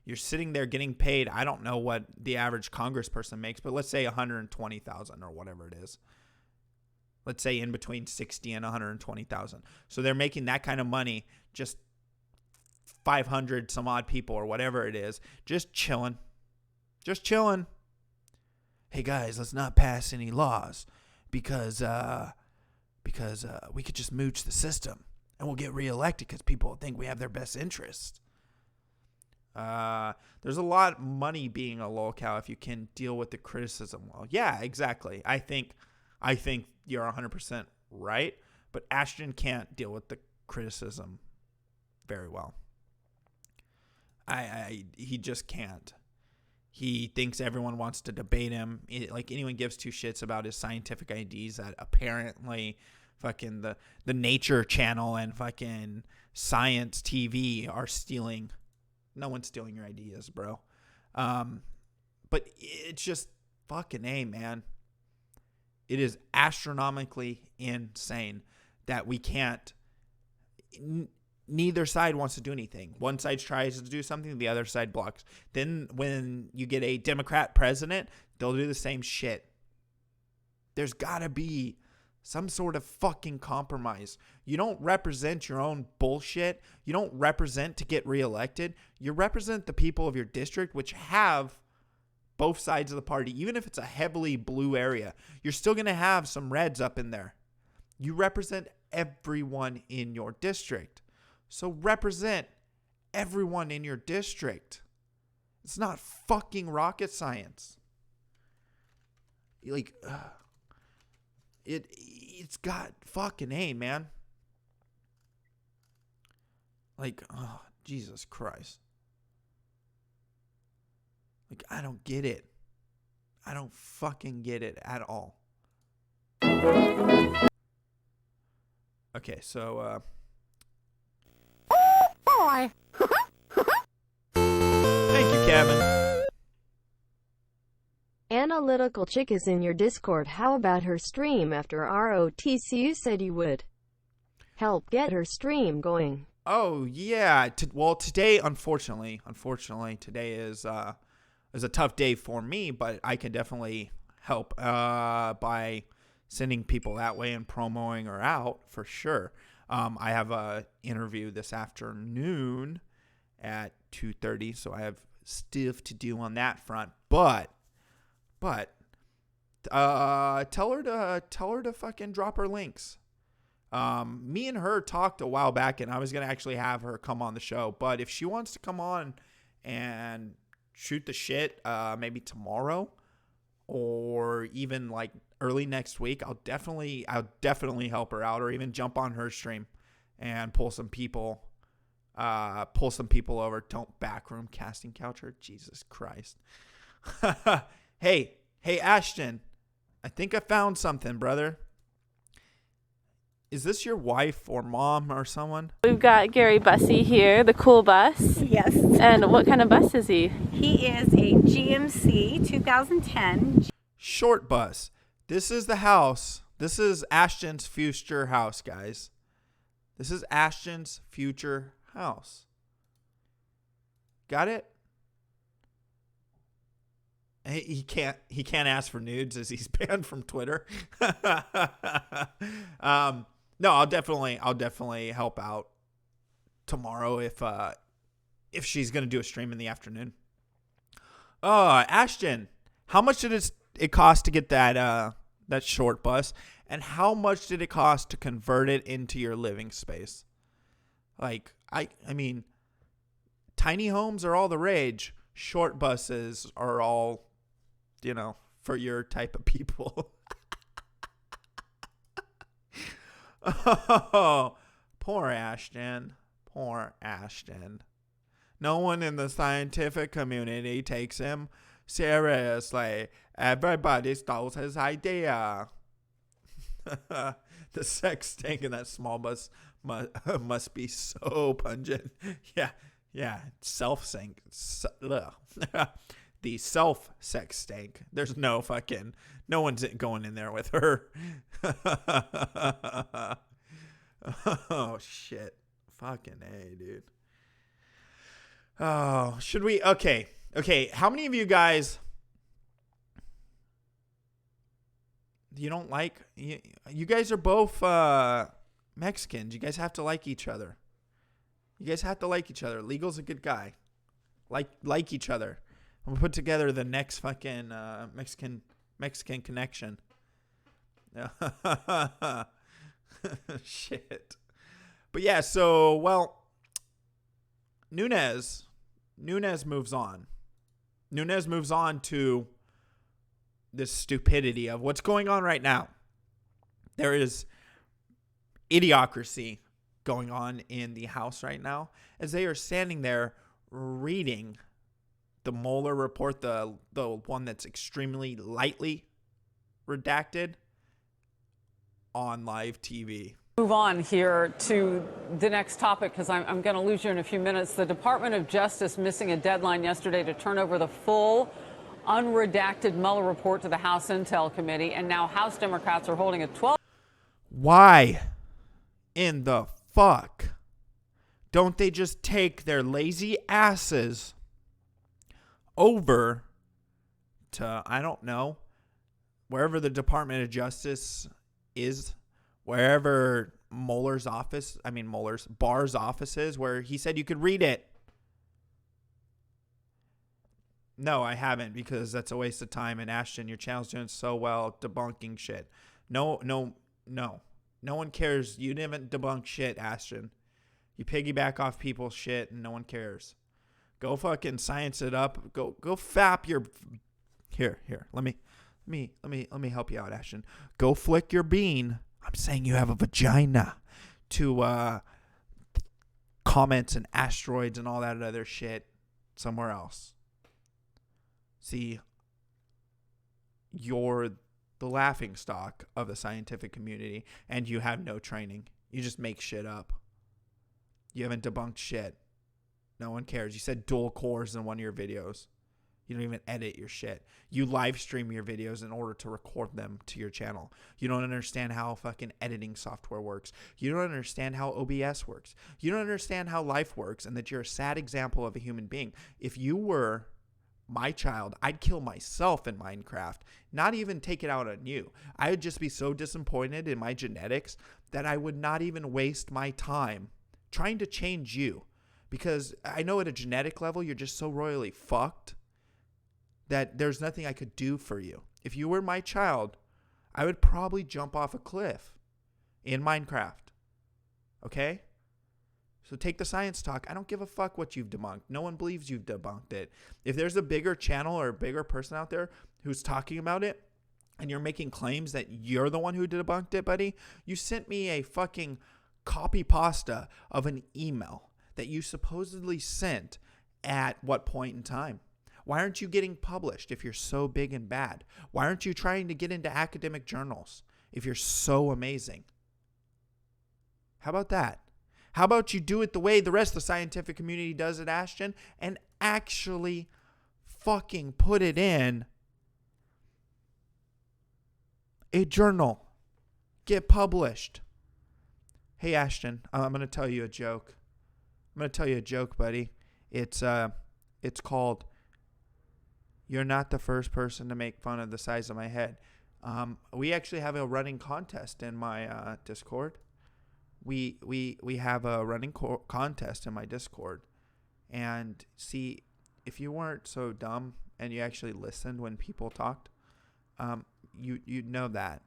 You're sitting there getting paid. I don't know what the average congressperson makes, but let's say $120,000 or whatever it is. Let's say in between 60 and 120,000. So they're making that kind of money, just 500 some odd people or whatever it is, just chilling. Just chilling. Hey guys, let's not pass any laws because we could just mooch the system and we'll get reelected because people think we have their best interests. There's a lot of money being a lolcow if you can deal with the criticism well. Yeah, exactly. I think you're 100% right, but Ashton can't deal with the criticism very well. He just can't. He thinks everyone wants to debate him. Like anyone gives two shits about his scientific IDs that apparently fucking the Nature Channel and fucking Science TV are stealing. No one's stealing your ideas, bro. But it's just fucking A, man. It is astronomically insane that we can't. Neither side wants to do anything. One side tries to do something, the other side blocks. Then when you get a Democrat president, they'll do the same shit. There's got to be some sort of fucking compromise. You don't represent your own bullshit. You don't represent to get reelected. You represent the people of your district, which have both sides of the party. Even if it's a heavily blue area, you're still going to have some reds up in there. You represent everyone in your district. So represent everyone in your district. It's not fucking rocket science. Like, it's got fucking A, man. Like, oh, Jesus Christ. Like, I don't get it. I don't fucking get it at all. Okay, so, Boy. Thank you, Kevin. Analytical Chick is in your Discord. How about her stream after ROTC? You said you would help get her stream going. Oh, yeah. Well, today, unfortunately, today is a tough day for me, but I can definitely help by sending people that way and promoting her out for sure. I have a interview this afternoon at 2:30, so I have stuff to do on that front. But tell her to fucking drop her links. Me and her talked a while back, and I was gonna actually have her come on the show. But if she wants to come on and shoot the shit, maybe tomorrow or even like early next week, I'll definitely help her out, or even jump on her stream and pull some people over. Don't backroom casting couch her. Jesus Christ. Hey, Ashton, I think I found something, brother. Is this your wife or mom or someone? We've got Gary Bussey here, the cool bus. Yes. And what kind of bus is he? He is a GMC 2010. Short bus. This is the house. This is Ashton's future house, guys. This is Ashton's future house. Got it? He can't ask for nudes as he's banned from Twitter. No, I'll definitely help out tomorrow if she's gonna do a stream in the afternoon. Ashton, how much did it cost to get that short bus, and how much did it cost to convert it into your living space? Like, I mean, tiny homes are all the rage. Short buses are all, for your type of people. Oh, poor Ashton. Poor Ashton. No one in the scientific community takes him seriously. Everybody stole his idea. The sex tank in that small bus must be so pungent. Yeah. Self-sync. The self-sex tank. There's no one's going in there with her. Oh, shit. Fucking A, dude. Oh, should we? Okay. How many of you guys, you don't like, you guys are both Mexicans. You guys have to like each other. Legal's a good guy. Like each other. We'll put together the next fucking Mexican connection. Shit. But yeah, so, well, Nunes moves on. Nunes moves on to this stupidity of what's going on right now. There is idiocracy going on in the House right now as they are standing there reading the Mueller report, the one that's extremely lightly redacted, on live TV. Move on here to the next topic because I'm going to lose you in a few minutes. The Department of Justice missing a deadline yesterday to turn over the full unredacted Mueller report to the House Intel Committee, and now House Democrats are holding a 12. Why in the fuck don't they just take their lazy asses over to, I don't know, wherever the Department of Justice is, wherever Barr's office is, where he said you could read it. No, I haven't, because that's a waste of time. And Ashton, your channel's doing so well debunking shit. No one cares. You didn't debunk shit, Ashton. You piggyback off people's shit and no one cares. Go fucking science it up. Go fap your here. Let me help you out, Ashton. Go flick your bean. I'm saying you have a vagina to comments and asteroids and all that other shit somewhere else. See, you're the laughingstock of the scientific community, and you have no training. You just make shit up. You haven't debunked shit. No one cares. You said dual cores in one of your videos. You don't even edit your shit. You live stream your videos in order to record them to your channel. You don't understand how fucking editing software works. You don't understand how OBS works. You don't understand how life works, and that you're a sad example of a human being. If you were my child, I'd kill myself in Minecraft, not even take it out on you. I would just be so disappointed in my genetics that I would not even waste my time trying to change you, because I know at a genetic level you're just so royally fucked that there's nothing I could do for you. If you were my child, I would probably jump off a cliff in Minecraft. Okay? So take the science talk. I don't give a fuck what you've debunked. No one believes you've debunked it. If there's a bigger channel or a bigger person out there who's talking about it, and you're making claims that you're the one who debunked it, buddy, you sent me a fucking copy pasta of an email that you supposedly sent at what point in time? Why aren't you getting published if you're so big and bad? Why aren't you trying to get into academic journals if you're so amazing? How about that? How about you do it the way the rest of the scientific community does it, Ashton, and actually fucking put it in a journal. Get published. Hey, Ashton, I'm going to tell you a joke. Buddy. It's called "You're Not the First Person to Make Fun of the Size of My Head." We actually have a running contest in my Discord. We have a running contest in my Discord. And see, if you weren't so dumb and you actually listened when people talked, you'd know that.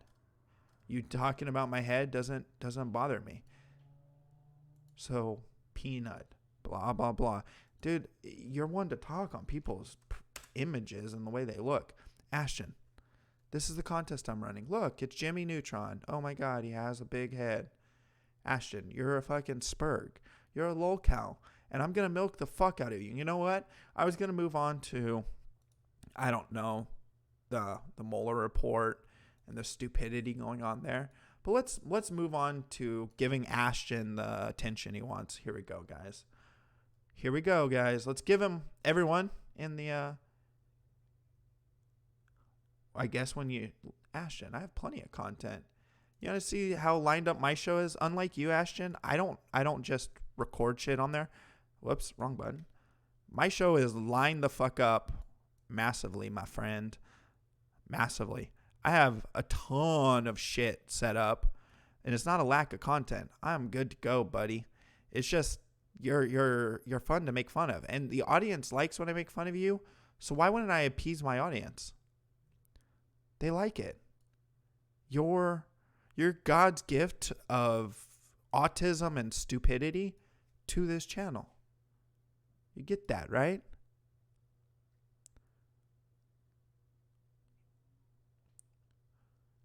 You talking about my head doesn't bother me. So, peanut, blah, blah, blah. Dude, you're one to talk on people's images and the way they look. Ashton, this is the contest I'm running. Look, it's Jimmy Neutron. Oh my God, he has a big head. Ashton, you're a fucking spurg. You're a lolcow. And I'm going to milk the fuck out of you. You know what? I was going to move on to, I don't know, the Mueller report and the stupidity going on there. But let's move on to giving Ashton the attention he wants. Here we go, guys. Let's give him, everyone in the, I guess Ashton, I have plenty of content. You want to see how lined up my show is? Unlike you, Ashton, I don't just record shit on there. Whoops, wrong button. My show is lined the fuck up massively, my friend. Massively. I have a ton of shit set up, and it's not a lack of content. I'm good to go, buddy. It's just you're fun to make fun of, and the audience likes when I make fun of you. So why wouldn't I appease my audience? They like it. You're God's gift of autism and stupidity to this channel. You get that, right?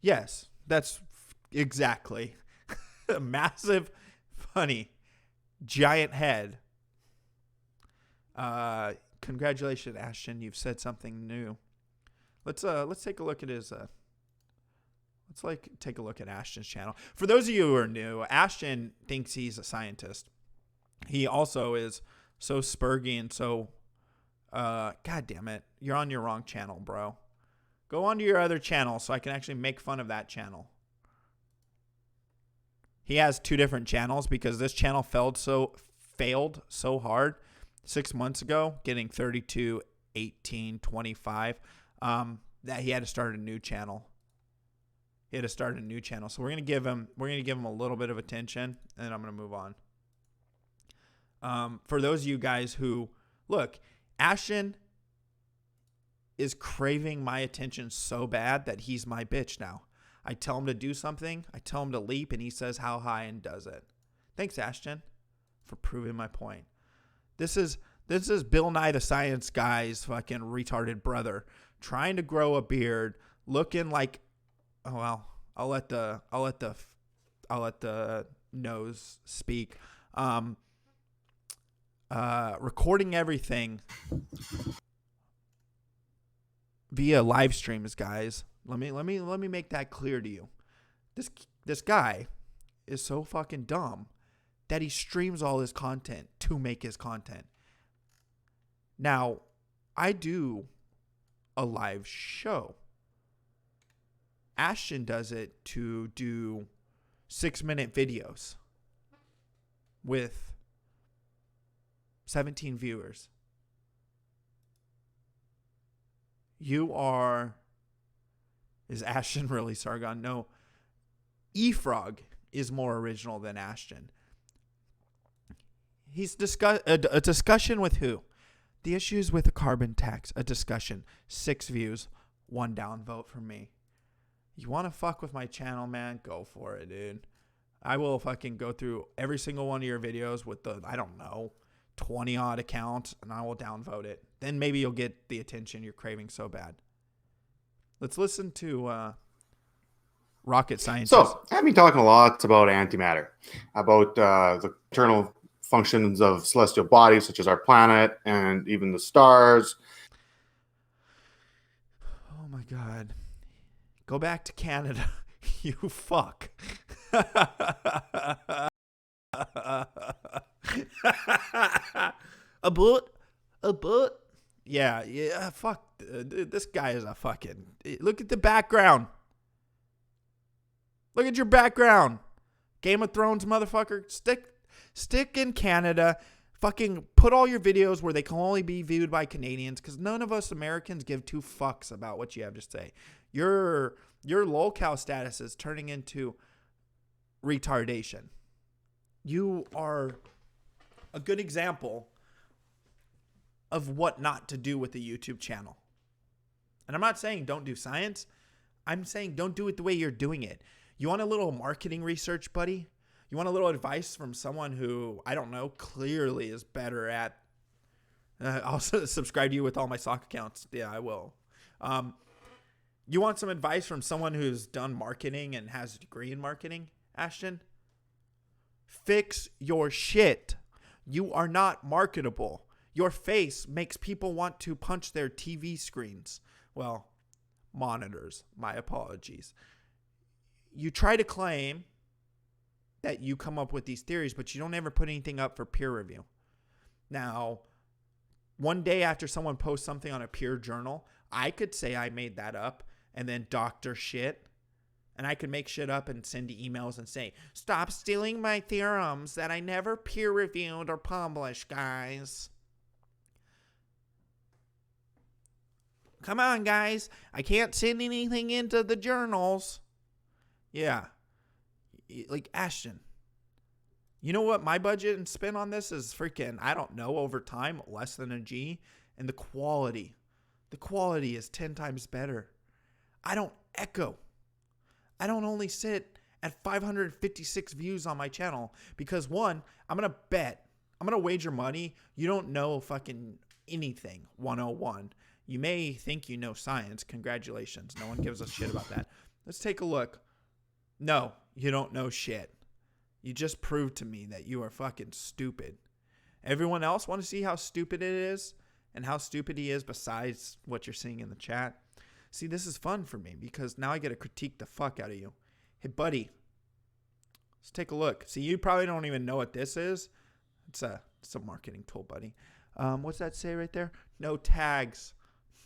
Yes, that's exactly. A massive, funny, giant head. Congratulations, Ashton. You've said something new. Let's take a look at his Let's like take a look at Ashton's channel. For those of you who are new, Ashton thinks he's a scientist. He also is so spurgy and so, God damn it. You're on your wrong channel, bro. Go onto your other channel so I can actually make fun of that channel. He has 2 different channels because this channel failed so hard 6 months ago, getting 32, 18, 25, that he had to start a new channel. So we're gonna give him a little bit of attention, and then I'm gonna move on. For those of you guys who look, Ashton is craving my attention so bad that he's my bitch now. I tell him to do something, I tell him to leap, and he says how high and does it. Thanks, Ashton, for proving my point. This is Bill Nye the Science Guy's fucking retarded brother trying to grow a beard, looking like, oh well, I'll let the nose speak. Recording everything via live streams, guys. Let me make that clear to you. This guy is so fucking dumb that he streams all his content to make his content. Now, I do a live show. Ashton does it to do 6-minute videos with 17 viewers. Is Ashton really Sargon? No. E-Frog is more original than Ashton. He's a discussion with who? The issues with the carbon tax. A discussion. 6 views. 1 downvote from me. You want to fuck with my channel, man? Go for it, dude. I will fucking go through every single one of your videos with the, 20 odd accounts, and I will downvote it. Then maybe you'll get the attention you're craving so bad. Let's listen to rocket scientists. So, I've been talking a lot about antimatter, about the internal functions of celestial bodies, such as our planet and even the stars. Oh my God. Go back to Canada, you fuck. A boot. Yeah, fuck. This guy is a fucking... Look at the background. Look at your background. Game of Thrones, motherfucker. Stick in Canada. Fucking put all your videos where they can only be viewed by Canadians, because none of us Americans give 2 fucks about what you have to say. Your lolcow status is turning into retardation. You are a good example of what not to do with a YouTube channel. And I'm not saying don't do science. I'm saying don't do it the way you're doing it. You want a little marketing research, buddy? You want a little advice from someone who, I don't know, clearly is better at... I'll subscribe to you with all my sock accounts. Yeah, I will. You want some advice from someone who's done marketing and has a degree in marketing, Ashton? Fix your shit. You are not marketable. Your face makes people want to punch their TV screens. Well, monitors. My apologies. You try to claim that you come up with these theories, but you don't ever put anything up for peer review. Now, one day after someone posts something on a peer journal, I could say I made that up and then doctor shit. And I could make shit up and send emails and say, stop stealing my theorems that I never peer-reviewed or published, guys. Come on, guys. I can't send anything into the journals. Yeah. Like, Ashton. You know what my budget and spend on this is? Freaking, I don't know, over time, less than a G. And the quality is 10 times better. I don't echo. I don't only sit at 556 views on my channel because, one, I'm going to wager money. You don't know fucking anything 101. You may think you know science. Congratulations. No one gives a shit about that. Let's take a look. No, you don't know shit. You just proved to me that you are fucking stupid. Everyone else want to see how stupid it is and how stupid he is besides what you're seeing in the chat? See, this is fun for me because now I get to critique the fuck out of you. Hey, buddy, let's take a look. See, you probably don't even know what this is. It's a marketing tool, buddy. What's that say right there? No tags.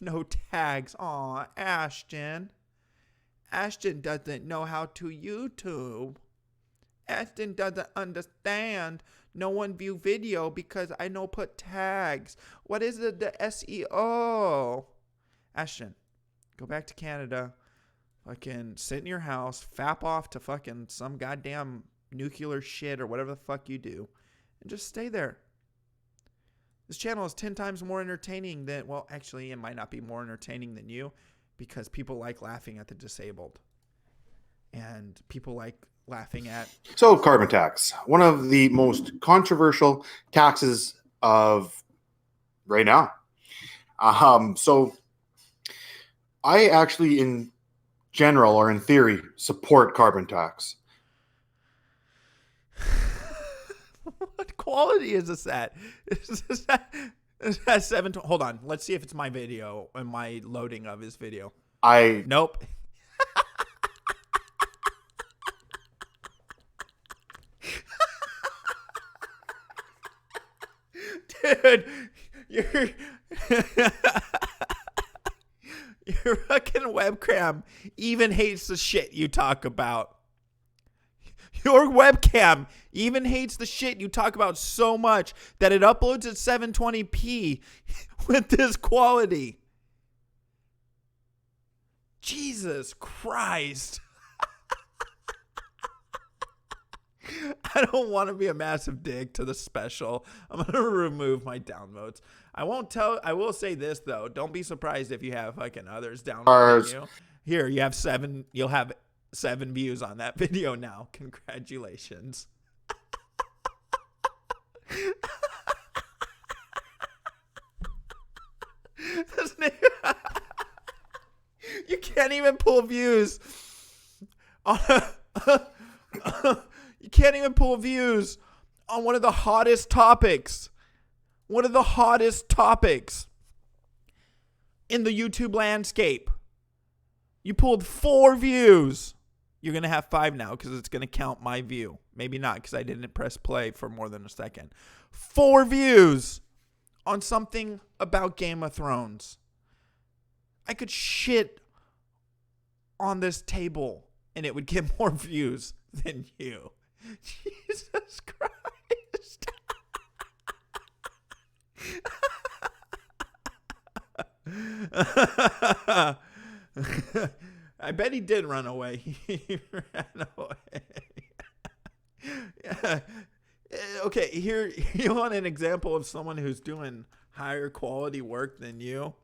No tags. Aw, Ashton. Ashton doesn't know how to YouTube. Ashton doesn't understand. No one view video because I know put tags. What is it? The SEO. Ashton, go back to Canada. Fucking sit in your house. Fap off to fucking some goddamn nuclear shit or whatever the fuck you do. And just stay there. This channel is 10 times more entertaining than, well, actually, it might not be more entertaining than you because people like laughing at the disabled. And people like laughing at... So, carbon tax. One of the most controversial taxes of right now. So, I actually, in general, or in theory, support carbon tax. What quality is this at? Is that 720? Hold on. Let's see if it's my video and my loading of his video. Nope. Dude, your fucking webcam even hates the shit you talk about. Your webcam even hates the shit you talk about so much that it uploads at 720p with this quality. Jesus Christ. I don't want to be a massive dick to the special. I'm going to remove my downvotes. I will say this though. Don't be surprised if you have fucking others downvoting you. Here, you have 7. You'll have 7 views on that video now. Congratulations. You can't even pull views on you can't even pull views on one of the hottest topics. One of the hottest topics in the YouTube landscape. You pulled 4 views. You're going to have 5 now because it's going to count my view. Maybe not because I didn't press play for more than a second. 4 views on something about Game of Thrones. I could shit on this table and it would get more views than you. Jesus Christ. I bet he did run away. He ran away. Yeah. Okay, here you want an example of someone who's doing higher quality work than you.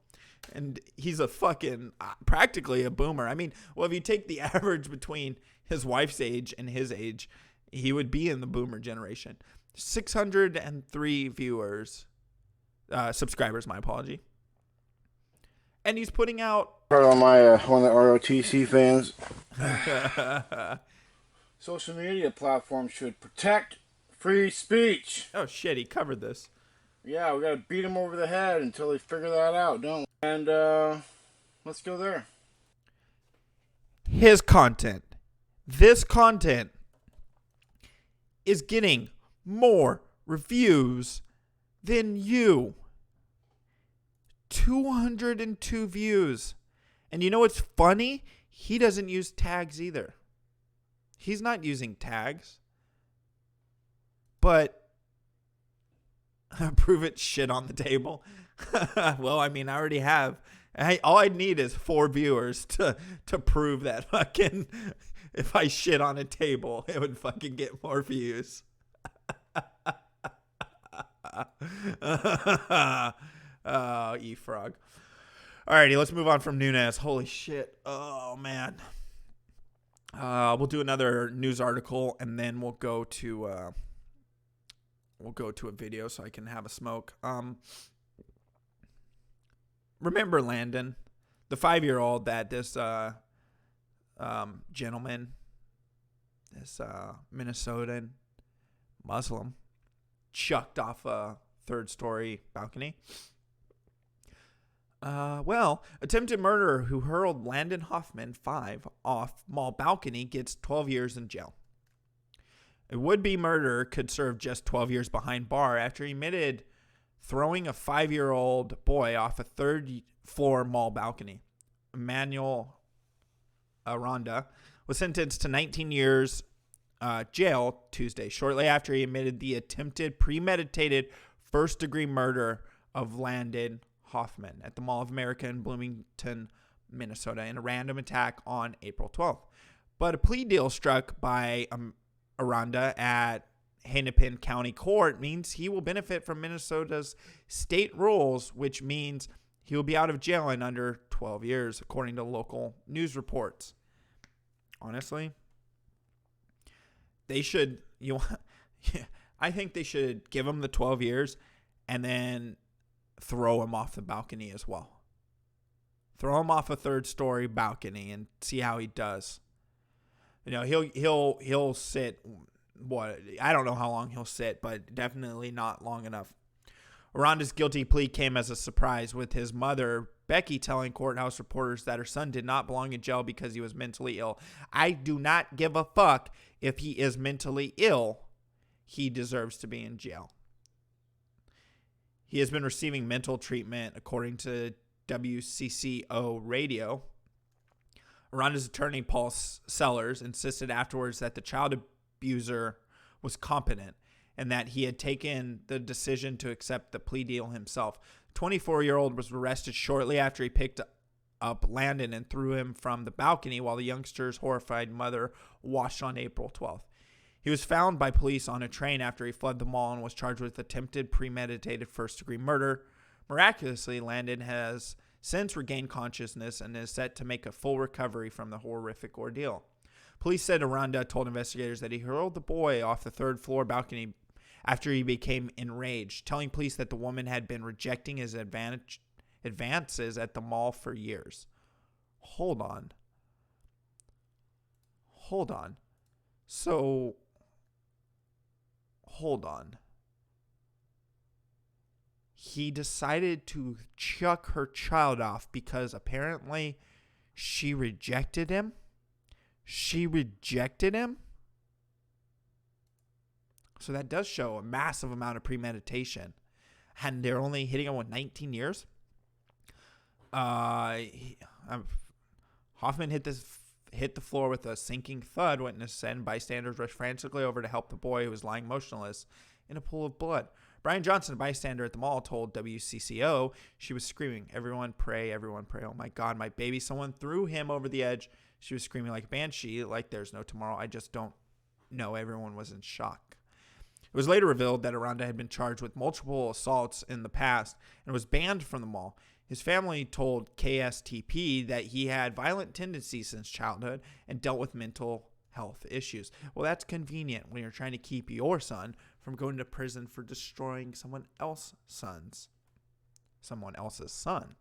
And he's a fucking practically a boomer. I mean, well, if you take the average between his wife's age and his age, he would be in the boomer generation. 603 viewers, subscribers, my apology. And he's putting out... Part on my one of the ROTC fans. Social media platforms should protect free speech. Oh, shit, he covered this. Yeah, we gotta beat them over the head until they figure that out, don't we? And, let's go there. His content. This content is getting more reviews than you. 202 views. And you know what's funny? He doesn't use tags either. He's not using tags. But prove it, shit on the table. Well, I mean, I already have. All I need is 4 viewers to prove that fucking if I shit on a table, it would fucking get more views. Oh, E-Frog. Alrighty, let's move on from Nunes. Holy shit. Oh, man. We'll do another news article, and then we'll go to a video so I can have a smoke. Remember Landon, the 5-year-old that this gentleman, this Minnesotan Muslim, chucked off a 3rd-story balcony. Well, attempted murderer who hurled Landon Hoffman, 5, off mall balcony gets 12 years in jail. A would-be murderer could serve just 12 years behind bar after he admitted throwing a 5-year-old boy off a third-floor mall balcony. Emmanuel Aranda was sentenced to 19 years jail Tuesday, shortly after he admitted the attempted premeditated first-degree murder of Landon Hoffman at the Mall of America in Bloomington, Minnesota, in a random attack on April 12th. But a plea deal struck by Aranda at Hennepin County Court means he will benefit from Minnesota's state rules, which means he will be out of jail in under 12 years, according to local news reports. Honestly, they should, I think they should give him the 12 years and then throw him off the balcony as well. Throw him off a third-story balcony and see how he does. He'll sit. What, I don't know how long he'll sit, but definitely not long enough. Aranda's guilty plea came as a surprise, with his mother, Becky, telling courthouse reporters that her son did not belong in jail because he was mentally ill. I do not give a fuck if he is mentally ill. He deserves to be in jail. He has been receiving mental treatment, according to WCCO Radio. Aranda's attorney, Paul Sellers, insisted afterwards that the child abuser was competent and that he had taken the decision to accept the plea deal himself. The 24-year-old was arrested shortly after he picked up Landon and threw him from the balcony while the youngster's horrified mother watched on April 12th. He was found by police on a train after he fled the mall and was charged with attempted premeditated first-degree murder. Miraculously, Landon has since regained consciousness and is set to make a full recovery from the horrific ordeal. Police said Aranda told investigators that he hurled the boy off the third-floor balcony after he became enraged, telling police that the woman had been rejecting his advances at the mall for years. Hold on. So, hold on. He decided to chuck her child off because apparently she rejected him? So that does show a massive amount of premeditation. And they're only hitting him with 19 years. Hoffman hit the floor with a sinking thud, witnesses said, and bystanders rushed frantically over to help the boy who was lying motionless in a pool of blood. Brian Johnson, a bystander at the mall, told WCCO she was screaming, "Everyone pray, everyone pray. Oh my God, my baby. Someone threw him over the edge." She was screaming like a banshee, like there's no tomorrow. I just don't know. Everyone was in shock. It was later revealed that Aranda had been charged with multiple assaults in the past and was banned from the mall. His family told KSTP that he had violent tendencies since childhood and dealt with mental health issues. Well, that's convenient when you're trying to keep your son from going to prison for destroying someone else's son.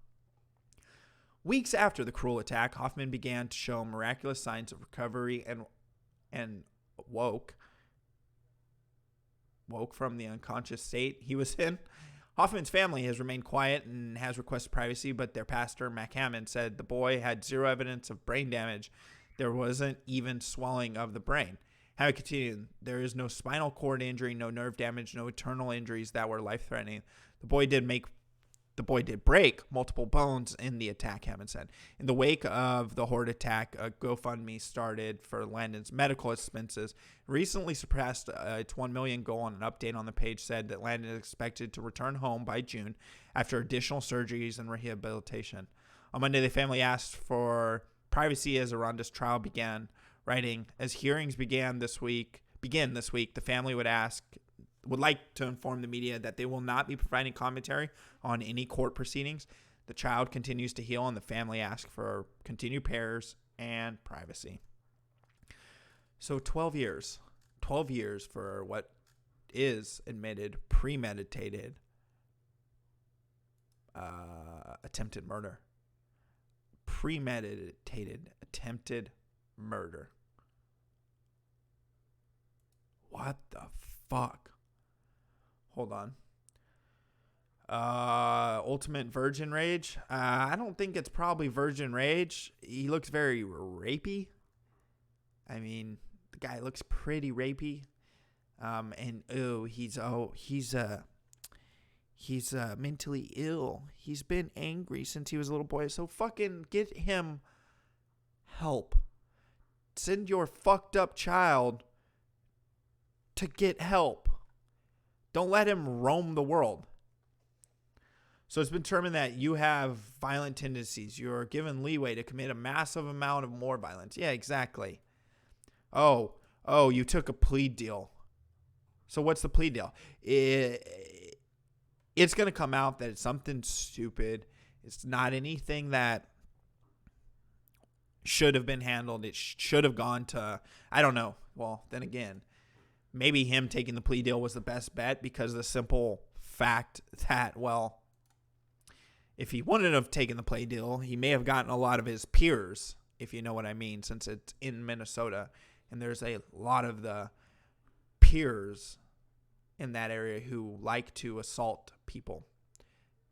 Weeks after the cruel attack, Hoffman began to show miraculous signs of recovery and woke from the unconscious state he was in. Hoffman's family has remained quiet and has requested privacy, but their pastor, Mac Hammond, said the boy had zero evidence of brain damage. There wasn't even swelling of the brain. Hammond continued, there is no spinal cord injury, no nerve damage, no internal injuries that were life-threatening. The boy did break multiple bones in the attack, Hammond said. In the wake of the horde attack, a GoFundMe started for Landon's medical expenses. Recently surpassed its 1 million goal, and an update on the page said that Landon is expected to return home by June after additional surgeries and rehabilitation. On Monday, the family asked for privacy as Aranda's trial began, writing, as hearings begin this week, the family would like to inform the media that they will not be providing commentary on any court proceedings. The child continues to heal, and the family asks for continued prayers and privacy. So 12 years for what is admitted premeditated attempted murder. Premeditated attempted murder. What the fuck? Hold on. Ultimate virgin rage. I don't think it's probably virgin rage. He looks very rapey. I mean, the guy looks pretty rapey. And he's mentally ill. He's been angry since he was a little boy. So fucking get him help. Send your fucked up child to get help. Don't let him roam the world. So it's been determined that you have violent tendencies. You're given leeway to commit a massive amount of more violence. Yeah, exactly. Oh, you took a plea deal. So what's the plea deal? It's going to come out that it's something stupid. It's not anything that should have been handled. It should have gone to, I don't know. Well, then again, maybe him taking the plea deal was the best bet because of the simple fact that, well, if he wouldn't have taken the plea deal, he may have gotten a lot of his peers, if you know what I mean, since it's in Minnesota. And there's a lot of the peers in that area who like to assault people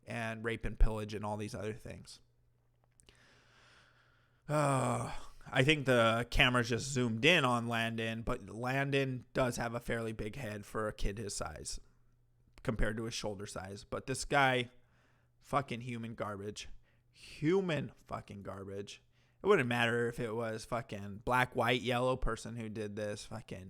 and rape and pillage and all these other things. I think the camera's just zoomed in on Landon, but Landon does have a fairly big head for a kid his size compared to his shoulder size. But this guy, fucking human garbage. Human fucking garbage. It wouldn't matter if it was fucking black, white, yellow person who did this. Fucking,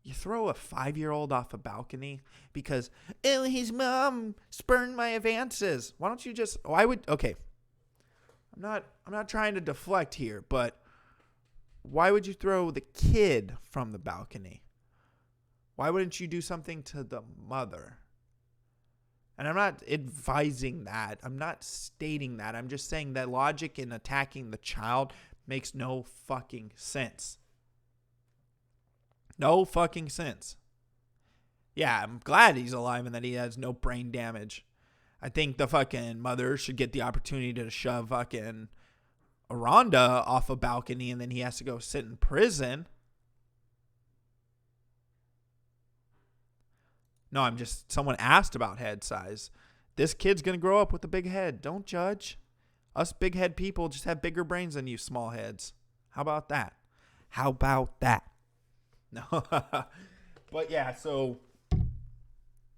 you throw a 5-year-old off a balcony because, oh, his mom spurned my advances. Why don't you just, okay. I'm not trying to deflect here, but why would you throw the kid from the balcony? Why wouldn't you do something to the mother? And I'm not advising that. I'm not stating that. I'm just saying that logic in attacking the child makes no fucking sense. No fucking sense. Yeah, I'm glad he's alive and that he has no brain damage. I think the fucking mother should get the opportunity to shove fucking Aranda off a balcony and then he has to go sit in prison. No, someone asked about head size. This kid's going to grow up with a big head. Don't judge. Us big head people just have bigger brains than you small heads. How about that? No. But yeah, so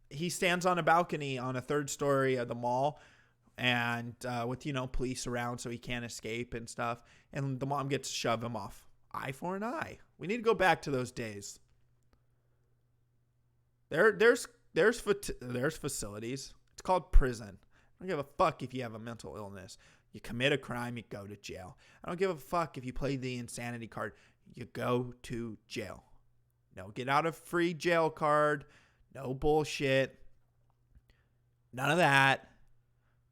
he stands on a balcony on a 3rd story of the mall and with, police around so he can't escape and stuff. And the mom gets to shove him off. Eye for an eye. We need to go back to those days. There's facilities. It's called prison. I don't give a fuck if you have a mental illness. You commit a crime, you go to jail. I don't give a fuck if you play the insanity card. You go to jail. No get out of free jail card. No bullshit. None of that.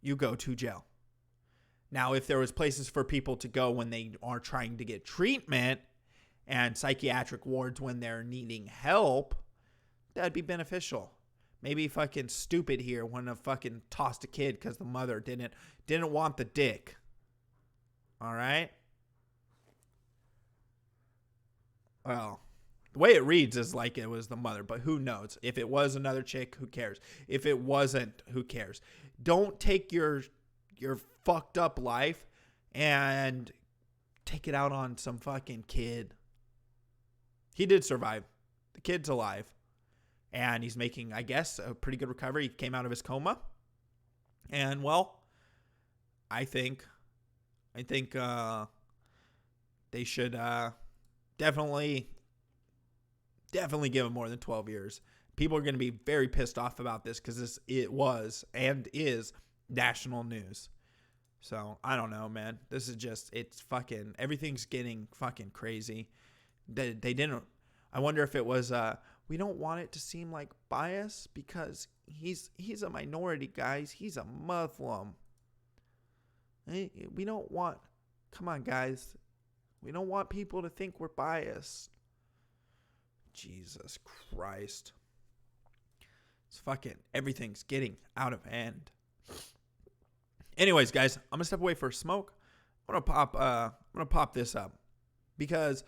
You go to jail. Now, if there was places for people to go when they are trying to get treatment and psychiatric wards when they're needing help, that'd be beneficial. Maybe fucking stupid here wouldn't have fucking tossed a kid because the mother didn't want the dick. All right? Well, the way it reads is like it was the mother, but who knows? If it was another chick, who cares? If it wasn't, who cares? Don't take your fucked up life and take it out on some fucking kid. He did survive. The kid's alive. And he's making, I guess, a pretty good recovery. He came out of his coma. And, well, I think they should definitely give him more than 12 years. People are going to be very pissed off about this because it was and is national news. So, I don't know, man. This is just, it's fucking, everything's getting fucking crazy. They didn't, I wonder if it was, we don't want it to seem like bias because he's a minority, guys. He's a Muslim. We don't want, come on, guys. We don't want people to think we're biased. Jesus Christ. It's fucking, everything's getting out of hand. Anyways, guys, I'm gonna step away for a smoke. I'm gonna pop this up because,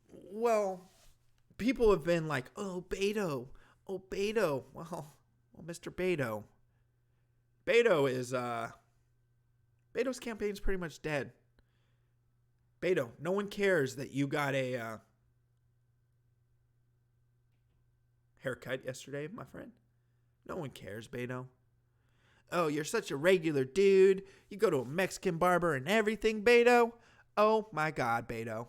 well, people have been like, oh, Beto. Well, Mr. Beto, Beto's campaign's pretty much dead. Beto, no one cares that you got a haircut yesterday, my friend. No one cares, Beto. Oh, you're such a regular dude. You go to a Mexican barber and everything, Beto. Oh, my God, Beto.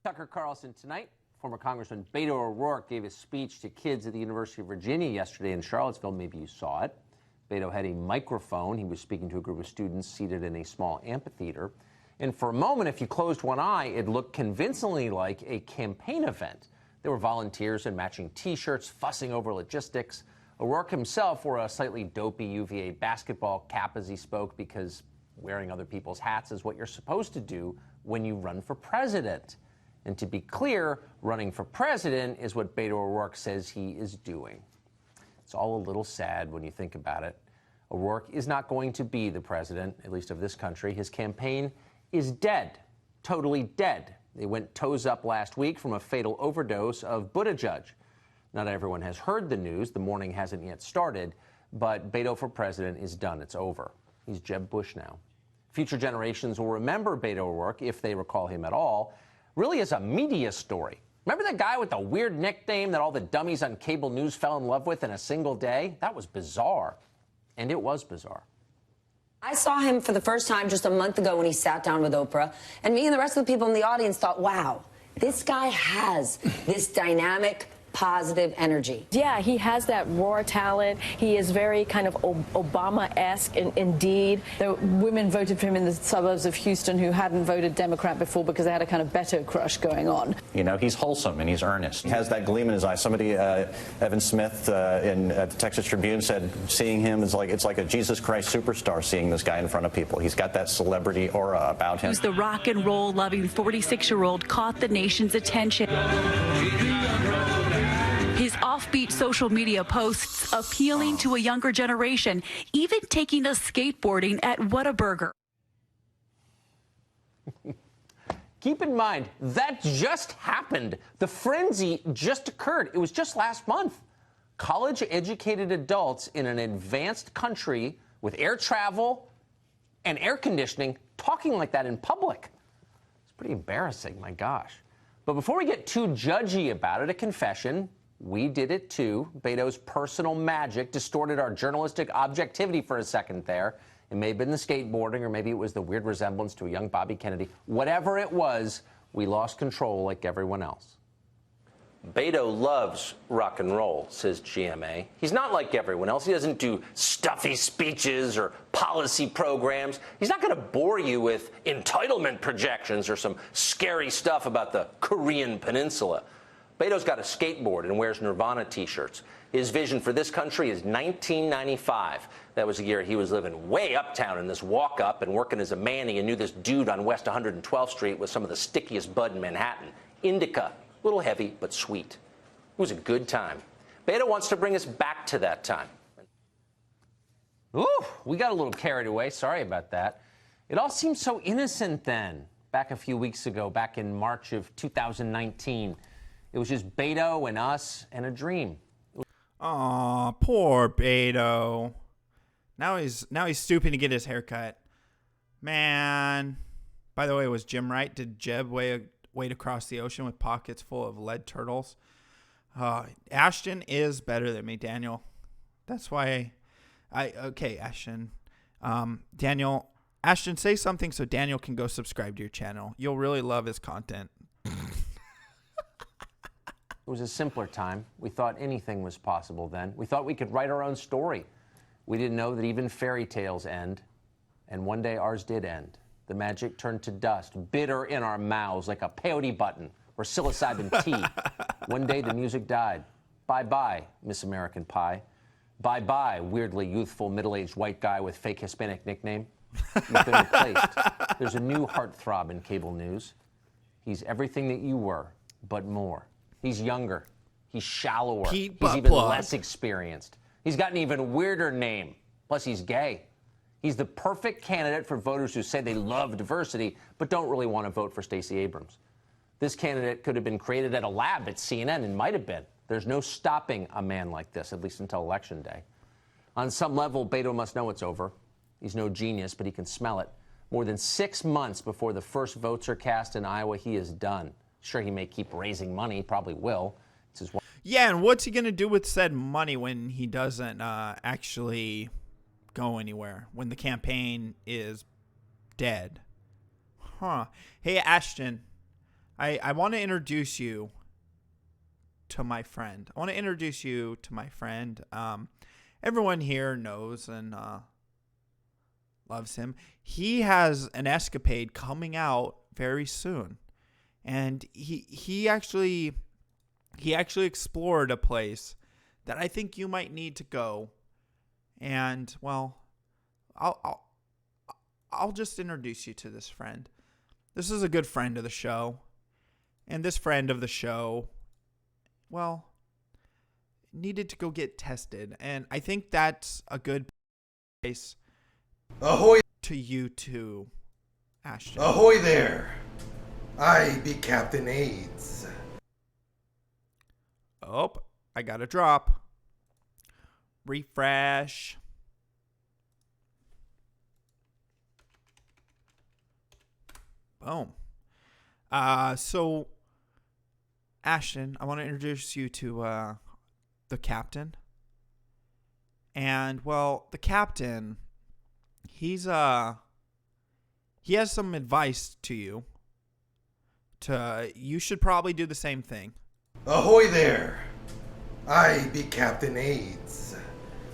Tucker Carlson tonight. Former Congressman Beto O'Rourke gave a speech to kids at the University of Virginia yesterday in Charlottesville. Maybe you saw it. Beto had a microphone. He was speaking to a group of students seated in a small amphitheater. And for a moment, if you closed one eye, it looked convincingly like a campaign event. There were volunteers in matching T-shirts, fussing over logistics. O'Rourke himself wore a slightly dopey UVA basketball cap as he spoke, because wearing other people's hats is what you're supposed to do when you run for president. And to be clear, running for president is what Beto O'Rourke says he is doing. It's all a little sad when you think about it. O'Rourke is not going to be the president, at least of this country. His campaign is dead, totally dead. They went toes up last week from a fatal overdose of Buttigieg. Not everyone has heard the news. The morning hasn't yet started, but Beto for president is done. It's over. He's Jeb Bush now. Future generations will remember Beto O'Rourke, if they recall him at all, really as a media story. Remember that guy with the weird nickname that all the dummies on cable news fell in love with in a single day? That was bizarre. And it was bizarre. I saw him for the first time just a month ago when he sat down with Oprah, and me and the rest of the people in the audience thought, wow, this guy has this dynamic, positive energy. Yeah, he has that raw talent. He is very kind of Obama-esque indeed. The women voted for him in the suburbs of Houston who hadn't voted Democrat before because they had a kind of Beto crush going on. You know, he's wholesome and he's earnest. He has that gleam in his eye. Somebody, Evan Smith at the Texas Tribune said seeing him is like, it's like a Jesus Christ superstar seeing this guy in front of people. He's got that celebrity aura about him. The rock and roll loving 46-year-old caught the nation's attention. His offbeat social media posts appealing to a younger generation, even taking us skateboarding at Whataburger. Keep in mind, that just happened. The frenzy just occurred. It was just last month. College-educated adults in an advanced country with air travel and air conditioning talking like that in public. It's pretty embarrassing, my gosh. But before we get too judgy about it, a confession. We did it too. Beto's personal magic distorted our journalistic objectivity for a second there. It may have been the skateboarding, or maybe it was the weird resemblance to a young Bobby Kennedy. Whatever it was, we lost control like everyone else. Beto loves rock and roll, says GMA. He's not like everyone else. He doesn't do stuffy speeches or policy programs. He's not going to bore you with entitlement projections or some scary stuff about the Korean Peninsula. Beto's got a skateboard and wears Nirvana T-shirts. His vision for this country is 1995. That was the year he was living way uptown in this walk-up and working as a manny and knew this dude on West 112th Street with some of the stickiest bud in Manhattan. Indica. A little heavy, but sweet. It was a good time. Beto wants to bring us back to that time. Ooh, we got a little carried away. Sorry about that. It all seemed so innocent then, back a few weeks ago, back in March of 2019. It was just Beto and us and a dream. Aw, poor Beto. Now he's stooping to get his hair cut. Man. By the way, was Jim right? Did Jeb wade across the ocean with pockets full of lead turtles? Ashton is better than me, Daniel. That's why okay, Ashton. Daniel, Ashton, say something so Daniel can go subscribe to your channel. You'll really love his content. It was a simpler time. We thought anything was possible then. We thought we could write our own story. We didn't know that even fairy tales end. And one day ours did end. The magic turned to dust, bitter in our mouths like a peyote button or psilocybin tea. One day the music died. Bye-bye, Miss American Pie. Bye-bye, weirdly youthful middle-aged white guy with fake Hispanic nickname. You've been replaced. There's a new heartthrob in cable news. He's everything that you were, but more. He's younger. He's shallower. He's even less experienced. He's got an even weirder name. Plus, he's gay. He's the perfect candidate for voters who say they love diversity, but don't really want to vote for Stacey Abrams. This candidate could have been created at a lab at CNN and might have been. There's no stopping a man like this, at least until Election Day. On some level, Beto must know it's over. He's no genius, but he can smell it. More than 6 months before the first votes are cast in Iowa, he is done. Sure, he may keep raising money, probably will. It's his. Yeah, and what's he going to do with said money when he doesn't actually go anywhere, when the campaign is dead? Huh. Hey, Ashton, I want to introduce you to my friend. Everyone here knows and loves him. He has an escapade coming out very soon. And he actually explored a place that I think you might need to go. And well, I'll just introduce you to this friend. This is a good friend of the show. And this friend of the show, well, needed to go get tested. And I think that's a good place Ahoy to you too, Ashton. Ahoy there. I be Captain AIDS. Oh, I got a drop. Refresh. Boom. So, Ashton, I want to introduce you to the captain. And, well, the captain, he has some advice to you. You should probably do the same thing. Ahoy there. I be Captain AIDS.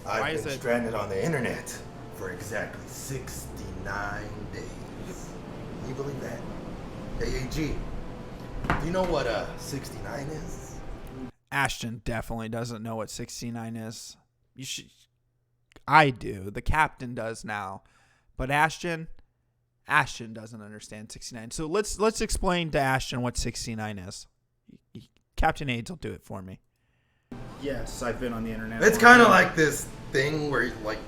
I've been stranded on the internet for exactly 69 days. Can you believe that? Hey, AG, do you know what 69 is? Ashton definitely doesn't know what 69 is. You should. I do. The captain does now. But Ashton doesn't understand 69. So let's explain to Ashton what 69 is. Captain AIDS will do it for me. Yes, I've been on the internet. It's kind of like this thing where you like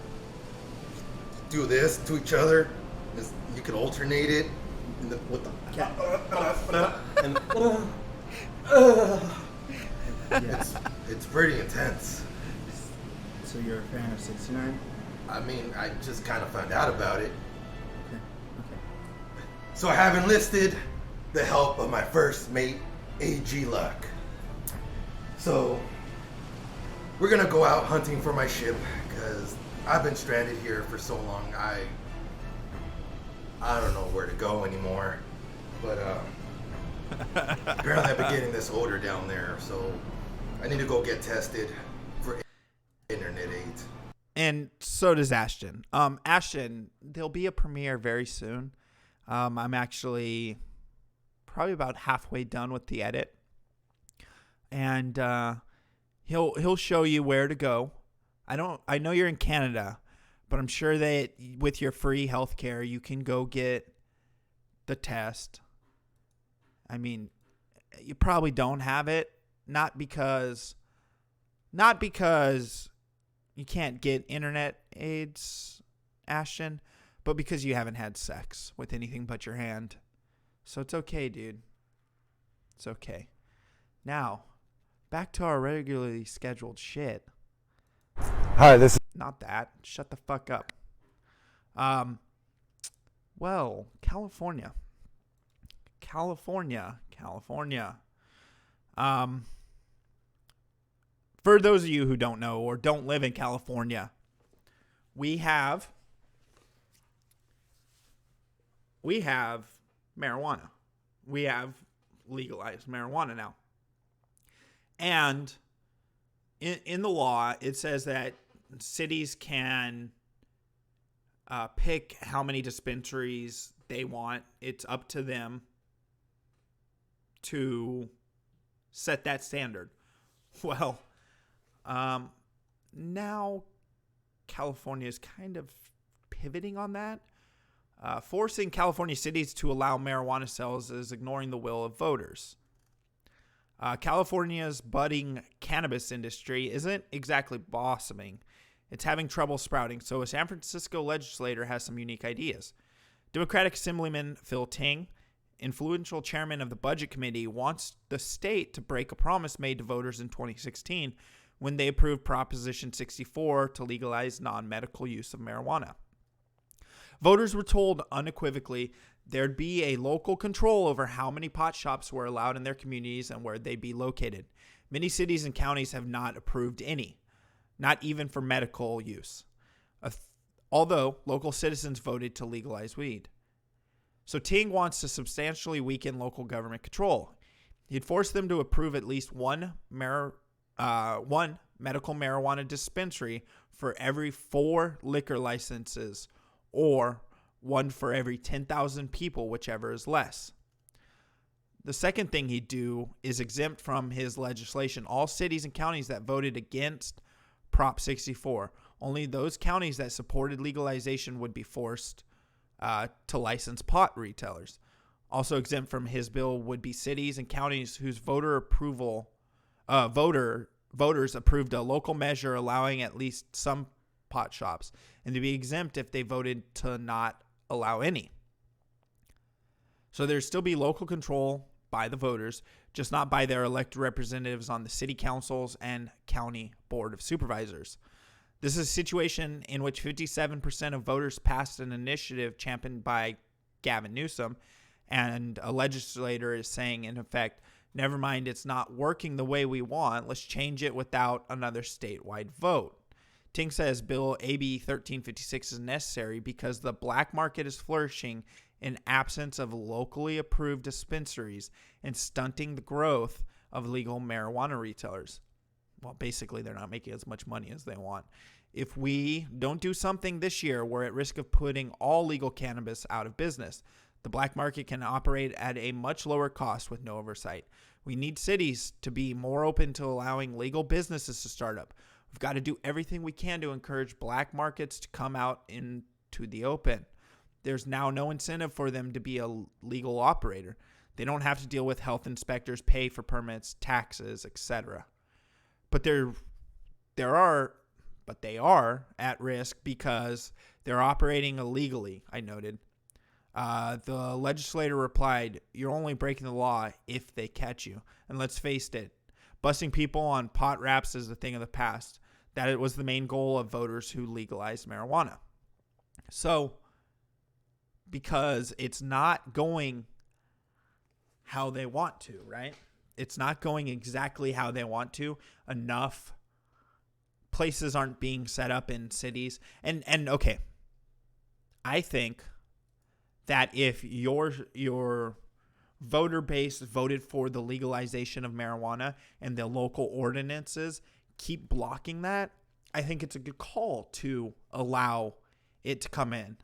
do this to each other. You could alternate it with the it's pretty intense. So you're a fan of 69? I mean, I just kind of found out about it. Okay. So I have enlisted the help of my first mate, AGluck. So we're gonna go out hunting for my ship because I've been stranded here for so long. I don't know where to go anymore. But apparently I've been getting this odor down there, so I need to go get tested for internet AIDS. And so does Ashton. Ashton, there'll be a premiere very soon. I'm actually probably about halfway done with the edit. And he'll show you where to go. I know you're in Canada, but I'm sure that with your free healthcare, you can go get the test. I mean, you probably don't have it, not because you can't get internet AIDS, Ashton, but because you haven't had sex with anything but your hand. So it's okay, dude. It's okay. Now, back to our regularly scheduled shit. Hi, this is... Not that. Shut the fuck up. Well, California. For those of you who don't know or don't live in California, we have marijuana. We have legalized marijuana now. And in the law, it says that cities can pick how many dispensaries they want. It's up to them to set that standard. Well, now California is kind of pivoting on that. Forcing California cities to allow marijuana sales is ignoring the will of voters. California's budding cannabis industry isn't exactly blossoming. It's having trouble sprouting, so a San Francisco legislator has some unique ideas. Democratic Assemblyman Phil Ting, influential chairman of the Budget Committee, wants the state to break a promise made to voters in 2016 when they approved Proposition 64 to legalize non-medical use of marijuana. Voters were told unequivocally there'd be a local control over how many pot shops were allowed in their communities and where they'd be located. Many cities and counties have not approved any, not even for medical use, although local citizens voted to legalize weed. So Ting wants to substantially weaken local government control. He'd force them to approve at least one medical marijuana dispensary for every 4 liquor licenses, or one for every 10,000 people, whichever is less. The second thing he'd do is exempt from his legislation all cities and counties that voted against Prop 64. Only those counties that supported legalization would be forced to license pot retailers. Also exempt from his bill would be cities and counties whose voters approved a local measure allowing at least some pot shops, and to be exempt if they voted to not allow any. So there'd still be local control by the voters, just not by their elected representatives on the city councils and county board of supervisors. This is a situation in which 57% of voters passed an initiative championed by Gavin Newsom, and a legislator is saying, in effect, never mind, it's not working the way we want, let's change it without another statewide vote. Ting says Bill AB 1356 is necessary because the black market is flourishing in absence of locally approved dispensaries and stunting the growth of legal marijuana retailers. Well, basically, they're not making as much money as they want. If we don't do something this year, we're at risk of putting all legal cannabis out of business. The black market can operate at a much lower cost with no oversight. We need cities to be more open to allowing legal businesses to start up. We've got to do everything we can to encourage black markets to come out into the open. There's now no incentive for them to be a legal operator. They don't have to deal with health inspectors, pay for permits, taxes, etc. But they are at risk because they're operating illegally, I noted. The legislator replied, "You're only breaking the law if they catch you." And let's face it, busting people on pot wraps is a thing of the past. That it was the main goal of voters who legalized marijuana. So, because it's not going how they want to, right? It's not going exactly how they want to. Enough places aren't being set up in cities. And okay, I think that if your voter base voted for the legalization of marijuana and the local ordinances keep blocking that, I think it's a good call to allow it to come in.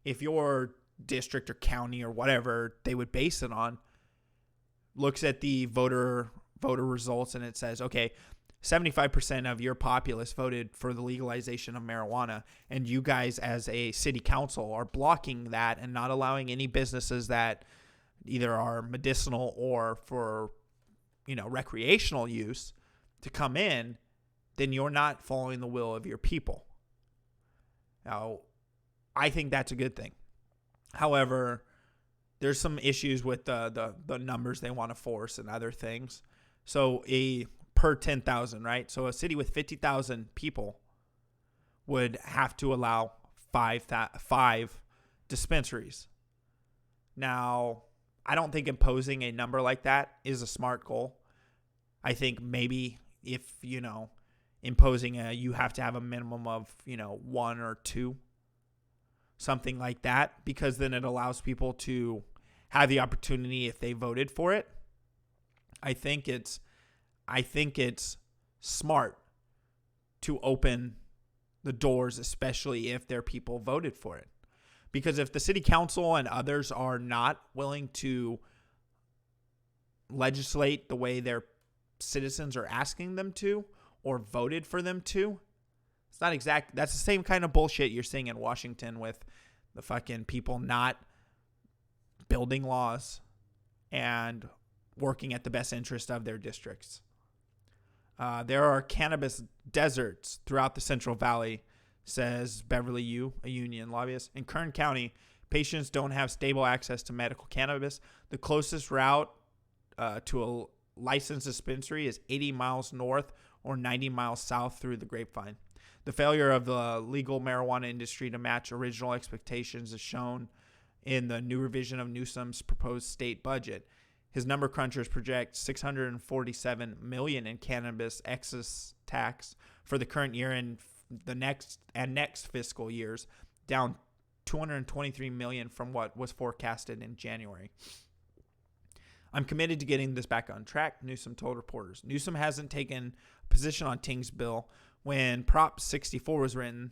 If your district or county or whatever they would base it on looks at the voter results and it says, okay, 75% of your populace voted for the legalization of marijuana, and you guys as a city council are blocking that and not allowing any businesses that either are medicinal or for, recreational use to come in, then you're not following the will of your people. Now, I think that's a good thing. However, there's some issues with the numbers they want to force and other things. So per 10,000, right? So a city with 50,000 people would have to allow five dispensaries. Now, I don't think imposing a number like that is a smart goal. I think maybe if, imposing you have to have a minimum of, 1 or 2, something like that, because then it allows people to have the opportunity if they voted for it. I think it's smart to open the doors, especially if their people voted for it. Because if the city council and others are not willing to legislate the way their citizens are asking them to or voted for them to, it's not exact. That's the same kind of bullshit you're seeing in Washington with the fucking people not building laws and working at the best interest of their districts. There are cannabis deserts throughout the Central Valley, says Beverly Yu, a union lobbyist. In Kern County, patients don't have stable access to medical cannabis. The closest route to a licensed dispensary is 80 miles north or 90 miles south through the Grapevine. The failure of the legal marijuana industry to match original expectations is shown in the new revision of Newsom's proposed state budget. His number crunchers project $647 million in cannabis excise tax for the current year and the next fiscal years, down $223 million from what was forecasted in January. I'm committed to getting this back on track, Newsom told reporters. Newsom hasn't taken a position on Ting's bill. When Prop 64 was written,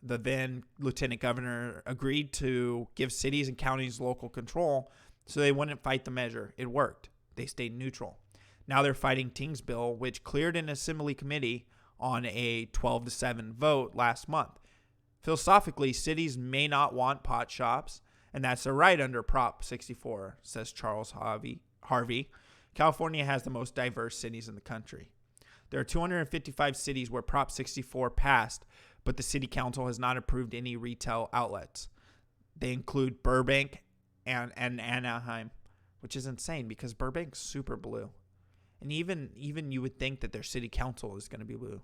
the then lieutenant governor agreed to give cities and counties local control so they wouldn't fight the measure. It worked. They stayed neutral. Now they're fighting Ting's bill, which cleared an assembly committee on a 12-7 vote last month. Philosophically, cities may not want pot shops, and that's a right under Prop 64, says Charles Harvey. California has the most diverse cities in the country. There are 255 cities where Prop 64 passed, but the city council has not approved any retail outlets. They include Burbank and Anaheim, which is insane because Burbank's super blue. And even you would think that their city council is going to be blue.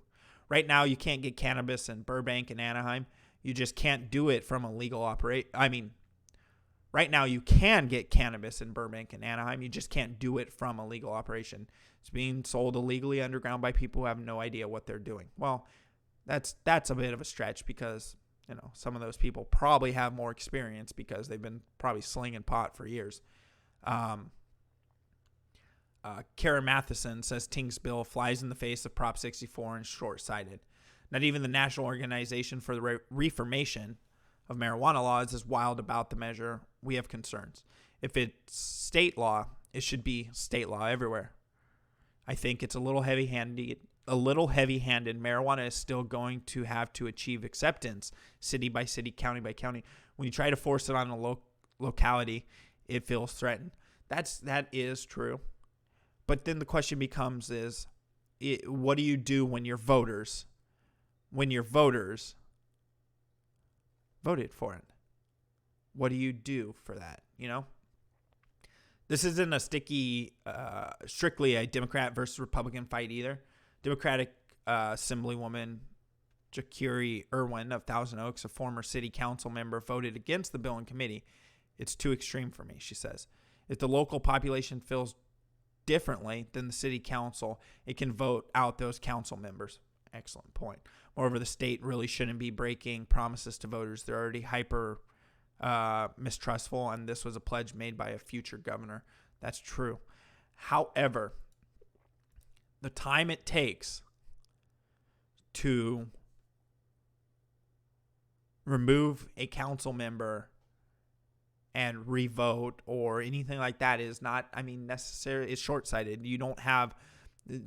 Right now, you can't get cannabis in Burbank and Anaheim. You just can't do it from a legal right now you can get cannabis in Burbank and Anaheim. You just can't do it from a legal operation. It's being sold illegally underground by people who have no idea what they're doing. Well, that's a bit of a stretch because, some of those people probably have more experience because they've been probably slinging pot for years. Karen Matheson says Ting's bill flies in the face of Prop 64 and short-sighted. Not even the National Organization for the Reformation of Marijuana Laws is wild about the measure. We have concerns. If it's state law, it should be state law everywhere. I think it's a little heavy-handed. Marijuana is still going to have to achieve acceptance city by city, county by county. When you try to force it on a locality, it feels threatened. That is true. But then the question becomes what do you do when your voters voted for it? What do you do for that? This isn't a strictly a Democrat versus Republican fight either. Democratic Assemblywoman Jakiri Irwin of Thousand Oaks, a former city council member, voted against the bill in committee. It's too extreme for me, she says. If the local population feels differently than the city council, it can vote out those council members. Excellent point. Moreover, the state really shouldn't be breaking promises to voters. They're already hyper mistrustful, and this was a pledge made by a future governor. That's true. However, the time it takes to remove a council member and revote or anything like that is not, necessary. It's short-sighted. You don't have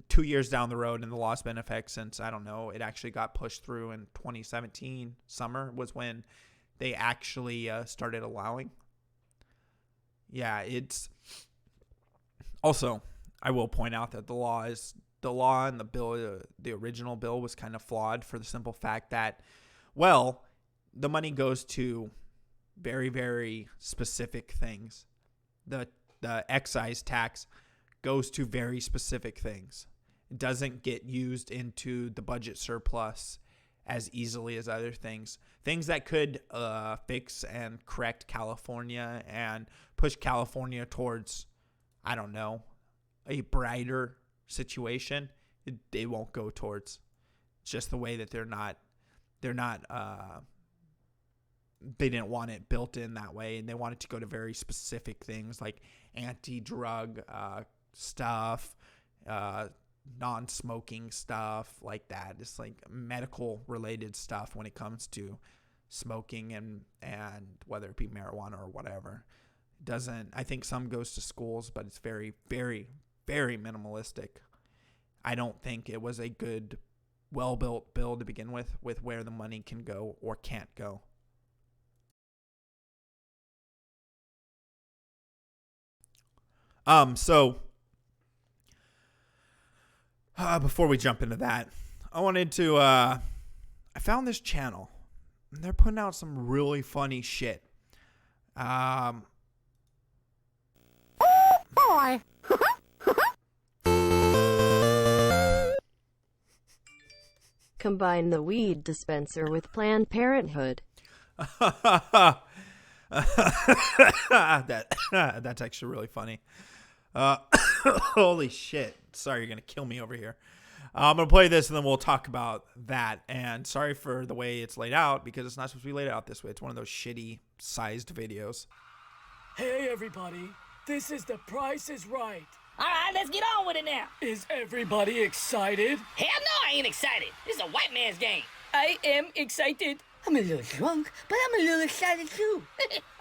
2 years down the road, and the law's been in effect since, it actually got pushed through in 2017. Summer was when they actually started allowing. Yeah, it's also, I will point out that the law and the bill, the original bill was kind of flawed for the simple fact that, the money goes to very, very specific things. The excise tax goes to very specific things. It doesn't get used into the budget surplus as easily as other things. Things that could fix and correct California and push California towards, a brighter situation, they won't go towards. It's just the way that they didn't want it built in that way, and they wanted to go to very specific things like anti-drug stuff, non-smoking stuff like that. It's like medical related stuff when it comes to smoking and whether it be marijuana or whatever. It doesn't, I think some goes to schools, but it's very, very, very minimalistic. I don't think it was a good, well-built bill to begin with where the money can go or can't go. Before we jump into that, I wanted to, I found this channel, and they're putting out some really funny shit. Boy. Combine the weed dispenser with Planned Parenthood. That's actually really funny. Holy shit. Sorry, you're going to kill me over here. I'm going to play this and then we'll talk about that. And sorry for the way it's laid out because it's not supposed to be laid out this way. It's one of those shitty sized videos. Hey everybody, this is The Price is Right. Alright, let's get on with it now. Is everybody excited? Hell no, I ain't excited. This is a white man's game. I am excited. I'm a little drunk, but I'm a little excited too.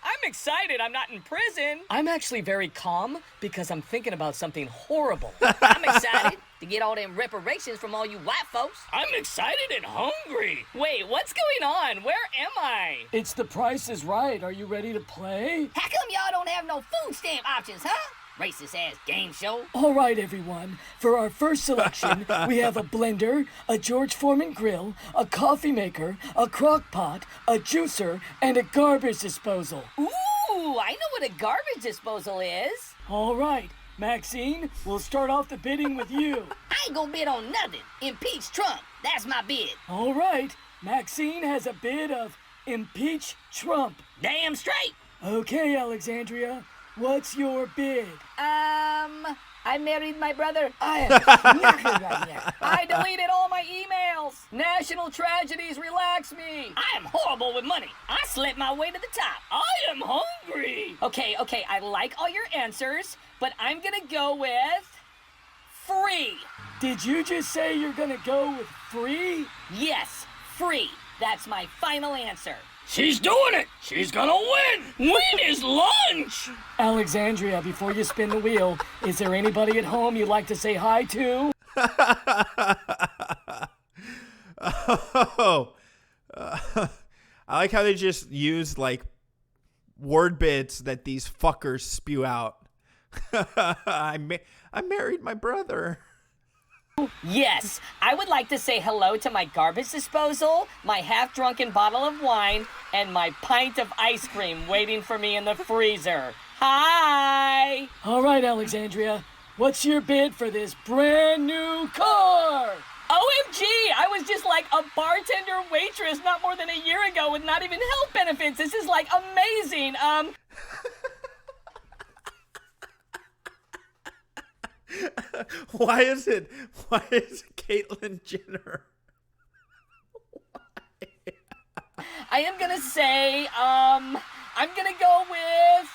I'm excited I'm not in prison. I'm actually very calm because I'm thinking about something horrible. I'm excited to get all them reparations from all you white folks. I'm excited and hungry. Wait, what's going on? Where am I? It's The Price is Right. Are you ready to play? How come y'all don't have no food stamp options, huh? Racist ass game show. All right, everyone. For our first selection, we have a blender, a George Foreman grill, a coffee maker, a crock pot, a juicer, and a garbage disposal. Ooh, I know what a garbage disposal is. All right, Maxine, we'll start off the bidding with you. I ain't gonna bid on nothing. Impeach Trump. That's my bid. All right, Maxine has a bid of impeach Trump. Damn straight. Okay, Alexandria. What's your bid? I married my brother. I am knackered right now. I deleted all my emails. National tragedies relax me. I am horrible with money. I slept my way to the top. I am hungry. Okay, I like all your answers, but I'm gonna go with free. Did you just say you're gonna go with free? Yes, free. That's my final answer. She's doing it! She's gonna win! Win is lunch! Alexandria, before you spin the wheel, is there anybody at home you'd like to say hi to? I like how they just use like word bits that these fuckers spew out. I married my brother. Yes, I would like to say hello to my garbage disposal, my half-drunken bottle of wine, and my pint of ice cream waiting for me in the freezer. Hi! All right, Alexandria, what's your bid for this brand new car? OMG, I was just like a bartender waitress not more than a year ago with not even health benefits. This is like amazing. Why is it Caitlyn Jenner? I am gonna say, I'm gonna go with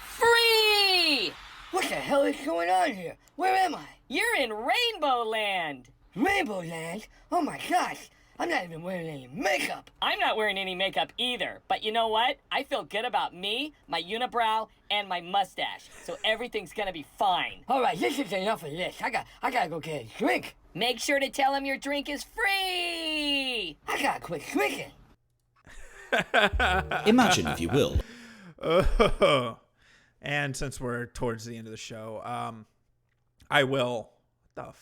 free. What the hell is going on here? Where am I? You're in Rainbow Land. Rainbow Land? Oh my gosh, I'm not even wearing any makeup. I'm not wearing any makeup either, but you know what? I feel good about me, my unibrow, and my mustache, so everything's gonna be fine. All right, this is enough of this. I gotta go get a drink. Make sure to tell him your drink is free. I gotta quit drinking. Imagine, if you will. And since we're towards the end of the show, I will. What the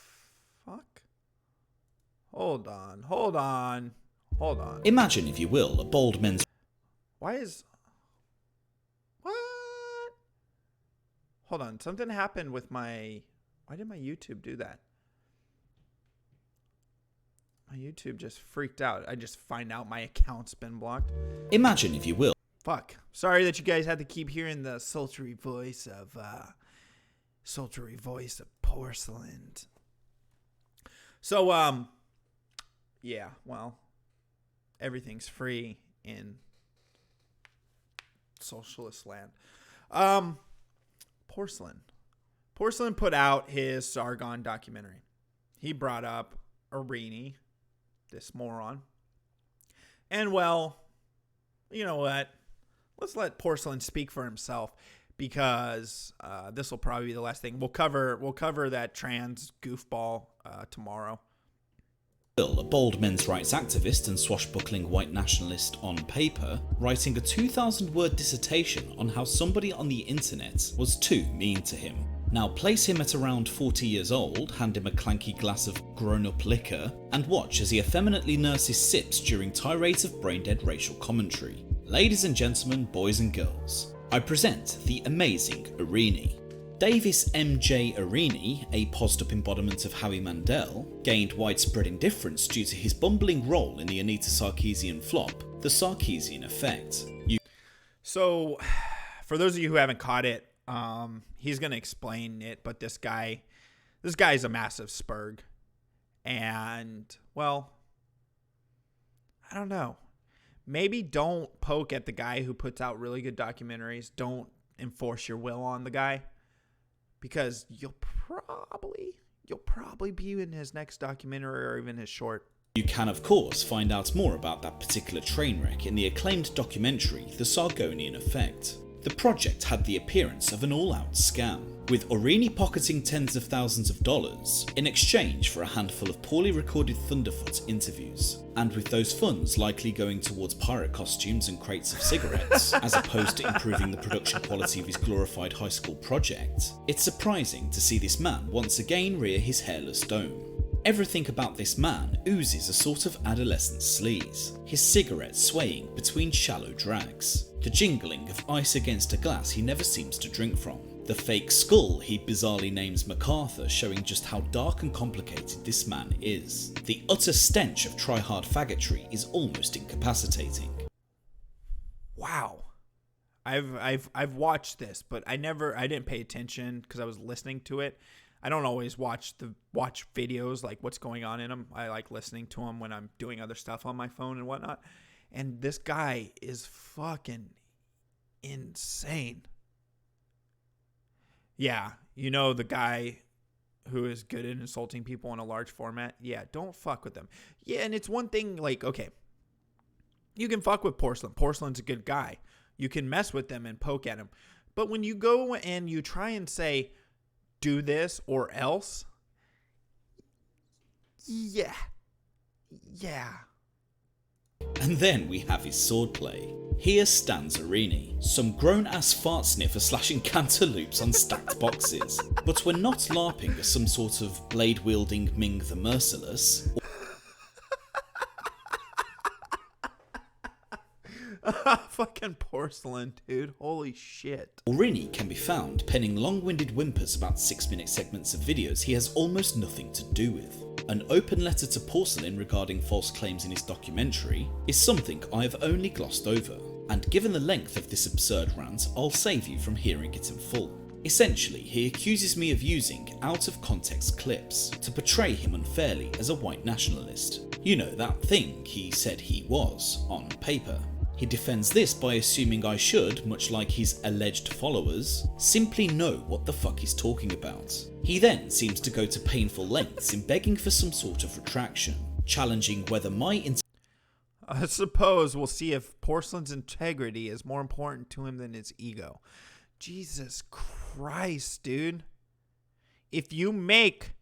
fuck? Hold on. Imagine, if you will, a bald man's. What? Hold on. Something happened with my. Why did my YouTube do that? My YouTube just freaked out. I just find out my account's been blocked. Imagine, if you will. Fuck. Sorry that you guys had to keep hearing the sultry voice of porcelain. So, yeah, well, everything's free in socialist land. Porcelain put out his Sargon documentary. He brought up Aurini, this moron. And well, you know what? Let's let Porcelain speak for himself, because this will probably be the last thing. We'll cover that trans goofball tomorrow. A bold men's rights activist and swashbuckling white nationalist on paper, writing a 2,000-word dissertation on how somebody on the internet was too mean to him. Now place him at around 40 years old, hand him a clanky glass of grown-up liquor, and watch as he effeminately nurses sips during tirades of brain-dead racial commentary. Ladies and gentlemen, boys and girls, I present the amazing Aurini. Davis M.J. Aurini, a posed-up embodiment of Howie Mandel, gained widespread indifference due to his bumbling role in the Anita Sarkeesian flop, The Sarkeesian Effect. So, for those of you who haven't caught it, he's going to explain it, but this guy's a massive spurg. And, well, I don't know. Maybe don't poke at the guy who puts out really good documentaries. Don't enforce your will on the guy, because you'll probably be in his next documentary or even his short. You can, of course, find out more about that particular train wreck in the acclaimed documentary The Sargonian Effect. The project had the appearance of an all-out scam, with Aurini pocketing tens of thousands of dollars in exchange for a handful of poorly recorded Thunderfoot interviews, and with those funds likely going towards pirate costumes and crates of cigarettes, as opposed to improving the production quality of his glorified high school project. It's surprising to see this man once again rear his hairless dome. Everything about this man oozes a sort of adolescent sleaze, his cigarette swaying between shallow drags, the jingling of ice against a glass he never seems to drink from, the fake skull he bizarrely names MacArthur showing just how dark and complicated this man is. The utter stench of try-hard faggotry is almost incapacitating. Wow. I've watched this, but I didn't pay attention because I was listening to it. I don't always watch videos, like what's going on in them. I like listening to them when I'm doing other stuff on my phone and whatnot. And this guy is fucking insane. Yeah, you know the guy who is good at insulting people in a large format? Yeah, don't fuck with them. Yeah, and it's one thing, like, okay, you can fuck with Porcelain. Porcelain's a good guy. You can mess with them and poke at him. But when you go and you try and say, do this or else, yeah. And then we have his swordplay. Here stands Aurini, some grown-ass fart sniffer slashing cantaloupes on stacked boxes. But we're not LARPing as some sort of blade-wielding Ming the Merciless. Fucking Porcelain, dude. Holy shit. Aurini can be found penning long-winded whimpers about 6-minute segments of videos he has almost nothing to do with. An open letter to Porcelain regarding false claims in his documentary is something I have only glossed over, and given the length of this absurd rant, I'll save you from hearing it in full. Essentially, he accuses me of using out-of-context clips to portray him unfairly as a white nationalist. You know, that thing he said he was, on paper. He defends this by assuming I should, much like his alleged followers, simply know what the fuck he's talking about. He then seems to go to painful lengths in begging for some sort of retraction, challenging whether my I suppose we'll see if Porcelain's integrity is more important to him than his ego. Jesus Christ, dude. If you make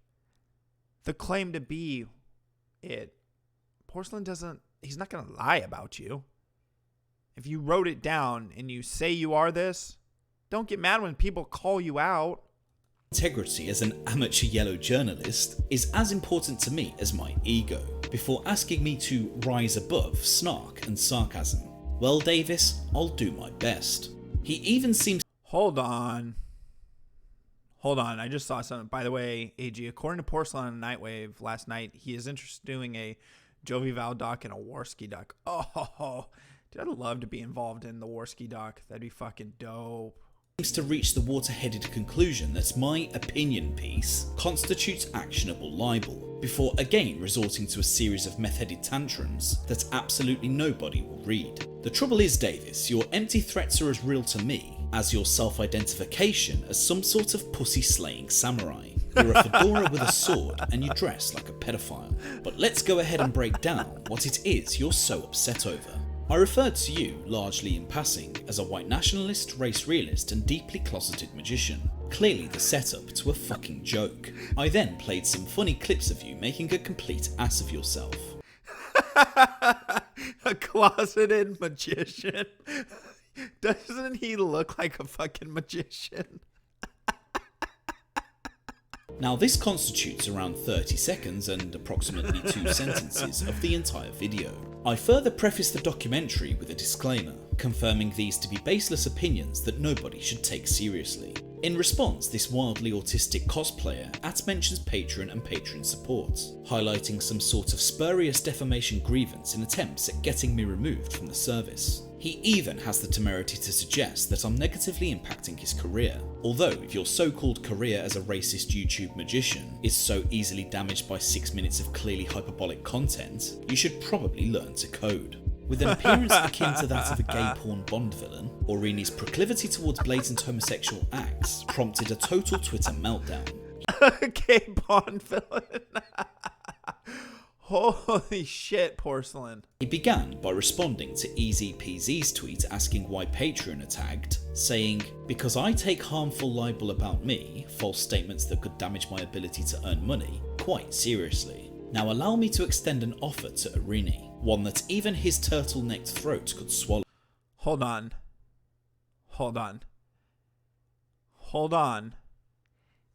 the claim to be it, Porcelain he's not going to lie about you. If you wrote it down and you say you are this, don't get mad when people call you out. Integrity as an amateur yellow journalist is as important to me as my ego, before asking me to rise above snark and sarcasm. Well, Davis, I'll do my best. He even seems... Hold on, I just saw something. By the way, AG, according to Porcelain on Nightwave last night, he is interested in doing a Jovi Val doc and a Warski doc. Oh, dude, I'd love to be involved in the Warski doc. That'd be fucking dope. Seems to reach the water-headed conclusion that my opinion piece constitutes actionable libel, before again resorting to a series of meth-headed tantrums that absolutely nobody will read. The trouble is, Davis, your empty threats are as real to me as your self-identification as some sort of pussy-slaying samurai. You're a fedora with a sword and you dress like a pedophile. But let's go ahead and break down what it is you're so upset over. I referred to you, largely in passing, as a white nationalist, race realist and deeply closeted magician. Clearly the setup to a fucking joke. I then played some funny clips of you making a complete ass of yourself. A closeted magician? Doesn't he look like a fucking magician? Now this constitutes around 30 seconds and approximately 2 sentences of the entire video. I further preface the documentary with a disclaimer, confirming these to be baseless opinions that nobody should take seriously. In response, this wildly autistic cosplayer mentions Patreon and Patreon support, highlighting some sort of spurious defamation grievance in attempts at getting me removed from the service. He even has the temerity to suggest that I'm negatively impacting his career, although if your so-called career as a racist YouTube magician is so easily damaged by 6 minutes of clearly hyperbolic content, you should probably learn to code. With an appearance akin to that of a gay porn Bond villain, Aurini's proclivity towards blatant homosexual acts prompted a total Twitter meltdown. Gay Bond villain. Holy shit, Porcelain. He began by responding to Easy Peasy's tweet asking why Patreon are tagged, saying, "Because I take harmful libel about me, false statements that could damage my ability to earn money, quite seriously. Now allow me to extend an offer to Aurini, one that even his turtlenecked throat could swallow." Hold on.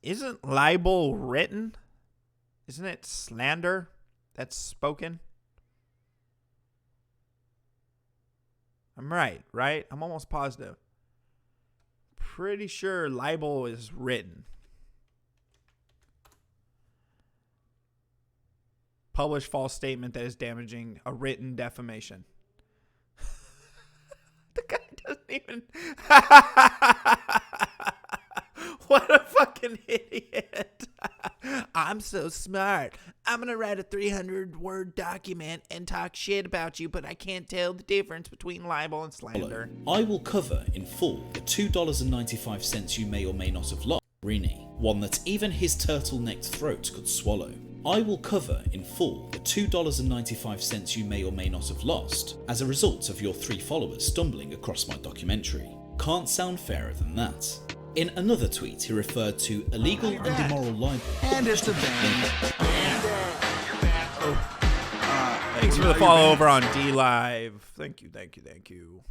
Isn't libel written? Isn't it slander that's spoken? I'm right? I'm almost positive. Pretty sure libel is written. Publish false statement that is damaging, a written defamation. The guy doesn't even... What a fucking idiot. I'm so smart. I'm going to write a 300-word document and talk shit about you, but I can't tell the difference between libel and slander. I will cover in full the $2.95 you may or may not have lost, Aurini, one that even his turtlenecked throat could swallow. I will cover in full the $2.95 you may or may not have lost as a result of your 3 followers stumbling across my documentary. Can't sound fairer than that. In another tweet, he referred to illegal and immoral libel. And it's the band. Thanks for the follow over on D-Live. Thank you.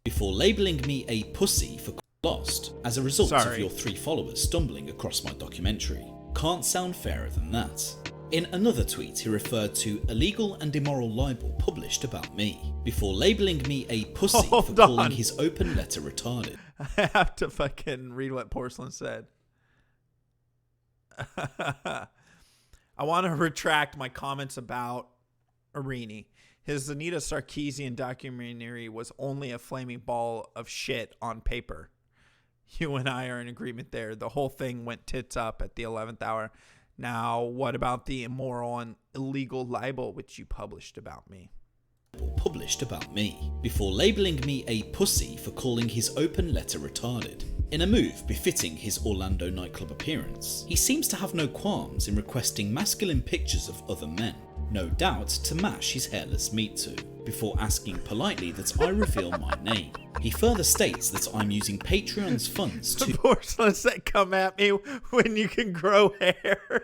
Before labelling me a pussy for lost as a result of your 3 followers stumbling across my documentary. Can't sound fairer than that. In another tweet, he referred to illegal and immoral libel published about me, before labelling me a pussy for calling his open letter retarded. I have to fucking read what Porcelain said. I want to retract my comments about Aurini. His Anita Sarkeesian documentary was only a flaming ball of shit on paper. You and I are in agreement there. The whole thing went tits up at the 11th hour. Now, what about the immoral and illegal libel which you published about me? Before labelling me a pussy for calling his open letter retarded. In a move befitting his Orlando nightclub appearance, he seems to have no qualms in requesting masculine pictures of other men, no doubt to mash his hairless meat to, before asking politely that I reveal my name. He further states that I'm using Patreon's funds to... Porcelain said, "Come at me when you can grow hair."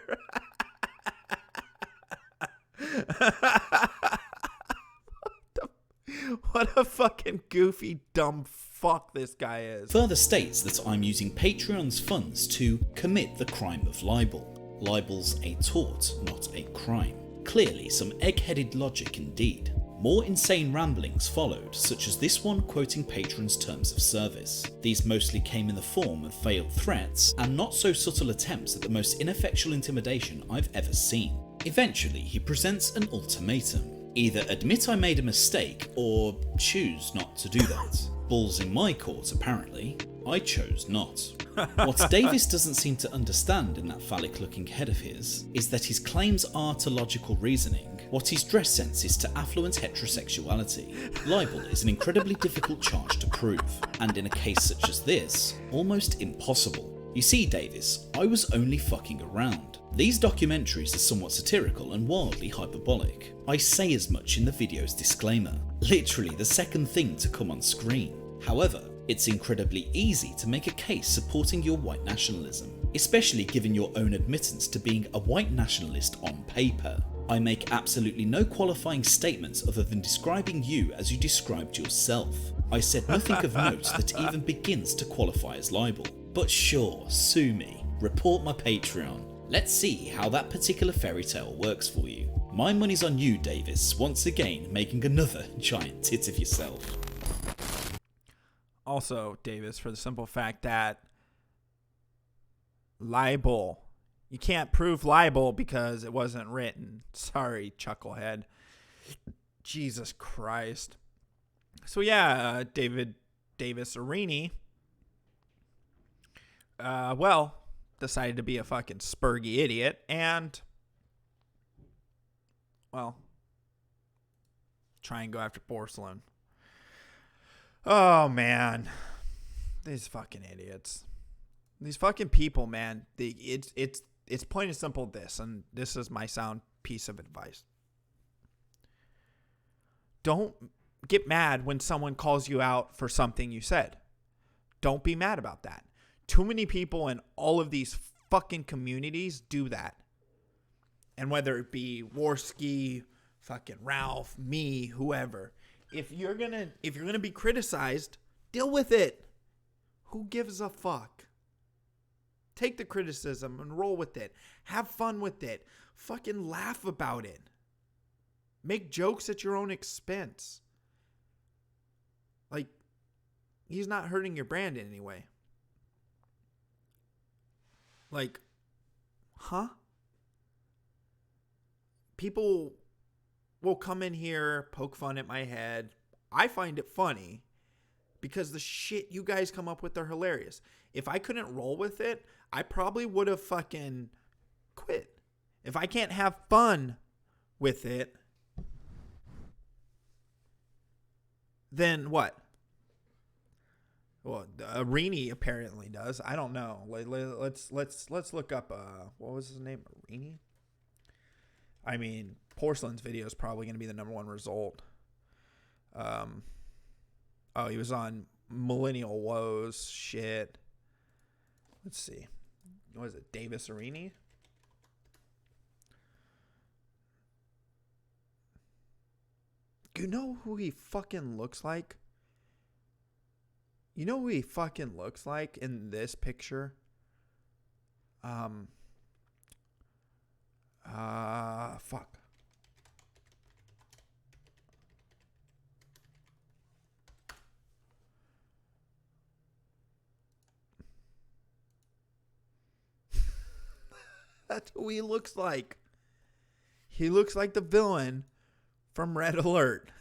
What a fucking goofy, dumb fuck this guy is. Further states that I'm using Patreon's funds to commit the crime of libel. Libel's a tort, not a crime. Clearly some egg-headed logic indeed. More insane ramblings followed, such as this one quoting Patreon's terms of service. These mostly came in the form of veiled threats and not so subtle attempts at the most ineffectual intimidation I've ever seen. Eventually, he presents an ultimatum. Either admit I made a mistake or choose not to do that. Balls in my court, apparently. I chose not. What Davis doesn't seem to understand in that phallic-looking head of his is that his claims are to logical reasoning what his dress sense is to affluent heterosexuality. Libel is an incredibly difficult charge to prove, and in a case such as this, almost impossible. You see, Davis, I was only fucking around. These documentaries are somewhat satirical and wildly hyperbolic. I say as much in the video's disclaimer, literally the second thing to come on screen. However, it's incredibly easy to make a case supporting your white nationalism, especially given your own admittance to being a white nationalist on paper. I make absolutely no qualifying statements other than describing you as you described yourself. I said nothing of note that even begins to qualify as libel. But sure, sue me, report my Patreon. Let's see how that particular fairy tale works for you. My money's on you, Davis, once again making another giant tit of yourself. also, Davis, for the simple fact that libel, you can't prove libel because it wasn't written. Sorry, chucklehead. Jesus Christ. So yeah, Davis Aurini, decided to be a fucking spurgy idiot and, try and go after porcelain. Oh, man. These fucking idiots. These fucking people, man. It's plain and simple this, and this is my sound piece of advice. Don't get mad when someone calls you out for something you said. Don't be mad about that. Too many people in all of these fucking communities do that. And whether it be Warski, fucking Ralph, me, whoever, if you're gonna be criticized, deal with it. Who gives a fuck? Take the criticism and roll with it. Have fun with it. Fucking laugh about it. Make jokes at your own expense. Like, he's not hurting your brand in any way. Like, huh? People will come in here, poke fun at my head. I find it funny because the shit you guys come up with are hilarious. If I couldn't roll with it, I probably would have fucking quit. If I can't have fun with it, then what? Well, Aurini apparently does. I don't know. Let's look up. What was his name? Aurini. I mean, Porcelain's video is probably going to be the number one result. He was on Millennial Woes. Shit. Let's see. What is it? Davis Aurini? You know who he fucking looks like? You know who he fucking looks like in this picture? Fuck. That's who he looks like. He looks like the villain from Red Alert.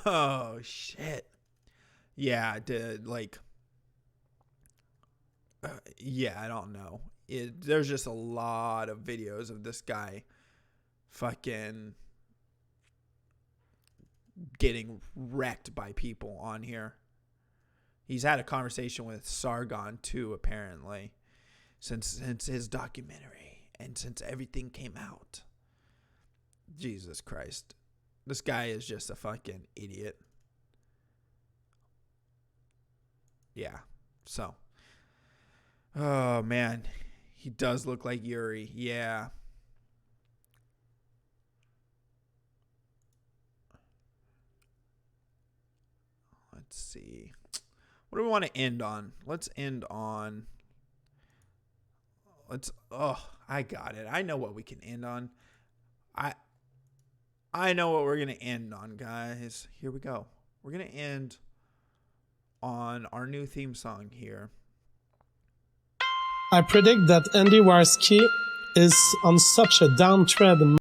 Oh, shit. Yeah, dude, like, yeah, I don't know. There's just a lot of videos of this guy fucking getting wrecked by people on here. He's had a conversation with Sargon too, apparently, since his documentary and since everything came out. Jesus Christ. This guy is just a fucking idiot. Yeah. So. Oh, man. He does look like Yuri. Yeah. Let's see. What do we want to end on? Let's end on. I got it. I know what we can end on. I know what we're going to end on, guys. Here we go. We're going to end on our new theme song here. I predict that Andy Warski is on such a downtread.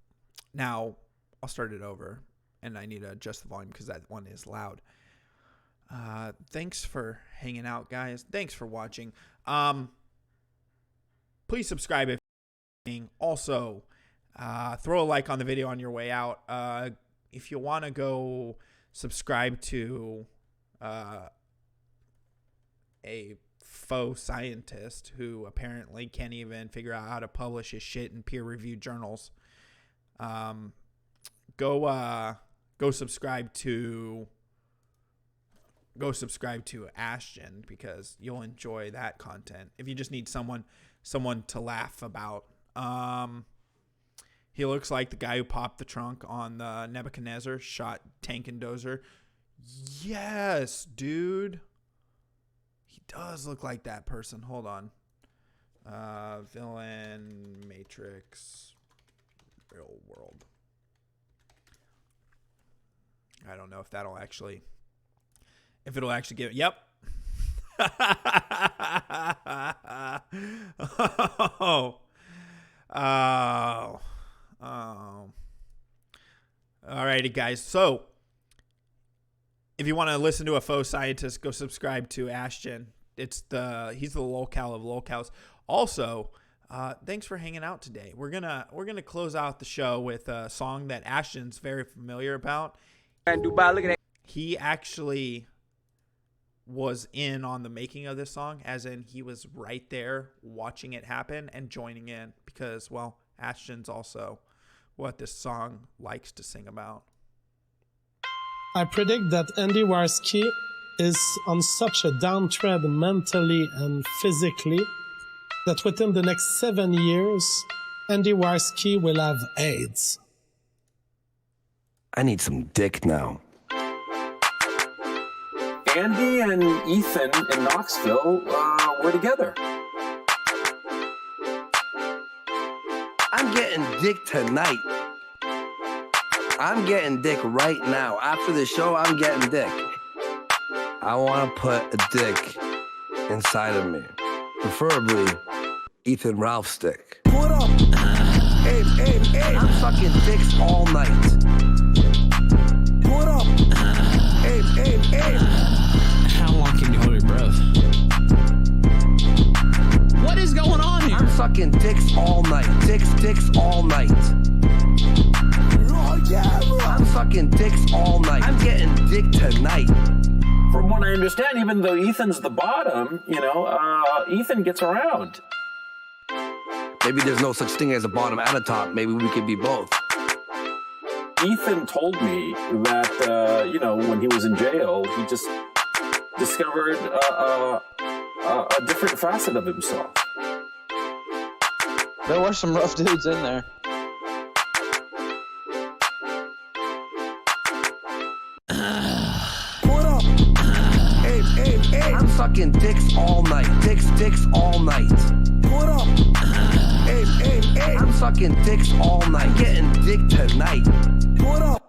Now, I'll start it over, and I need to adjust the volume because that one is loud. Thanks for hanging out, guys. Thanks for watching. Please subscribe if you're watching. Also, throw a like on the video on your way out. If you want to go subscribe to a faux scientist who apparently can't even figure out how to publish his shit in peer-reviewed journals, go subscribe to Ashton, because you'll enjoy that content. If you just need someone to laugh about. He looks like the guy who popped the trunk on the Nebuchadnezzar, shot Tank and Dozer. Yes, dude. He does look like that person. Hold on. Villain, Matrix. real world. I don't know if that'll actually, if it'll actually give. Yep. Oh. Alrighty, guys. So, if you want to listen to a faux scientist, go subscribe to Ashton. He's the locale of locales. Also, thanks for hanging out today. We're gonna close out the show with a song that Ashton's very familiar about. And Dubai, look at that. He actually was in on the making of this song, as in he was right there watching it happen and joining in, because, well, Ashton's also what this song likes to sing about. I predict that Andy Warski is on such a downtrend mentally and physically that within the next 7 years, Andy Warski will have AIDS. I need some dick now. Andy and Ethan in Knoxville were together. I'm getting dick tonight. I'm getting dick right now. After the show, I'm getting dick. I want to put a dick inside of me. Preferably Ethan Ralph's dick. What up? Hey, I'm sucking dicks all night. What up? Hey. How long can you hold your breath? What is going on here? I'm sucking dicks all night. Dicks all night. Oh, yeah, I'm sucking dicks all night. I'm getting dick tonight. From what I understand, even though Ethan's the bottom, Ethan gets around. Maybe there's no such thing as a bottom and a top. Maybe we could be both. Ethan told me that, when he was in jail, he just discovered a different facet of himself. There were some rough dudes in there. What up? Hey, I'm sucking dicks all night. Dicks all night. What up? Hey, I'm sucking dicks all night. I'm getting dick tonight. What up?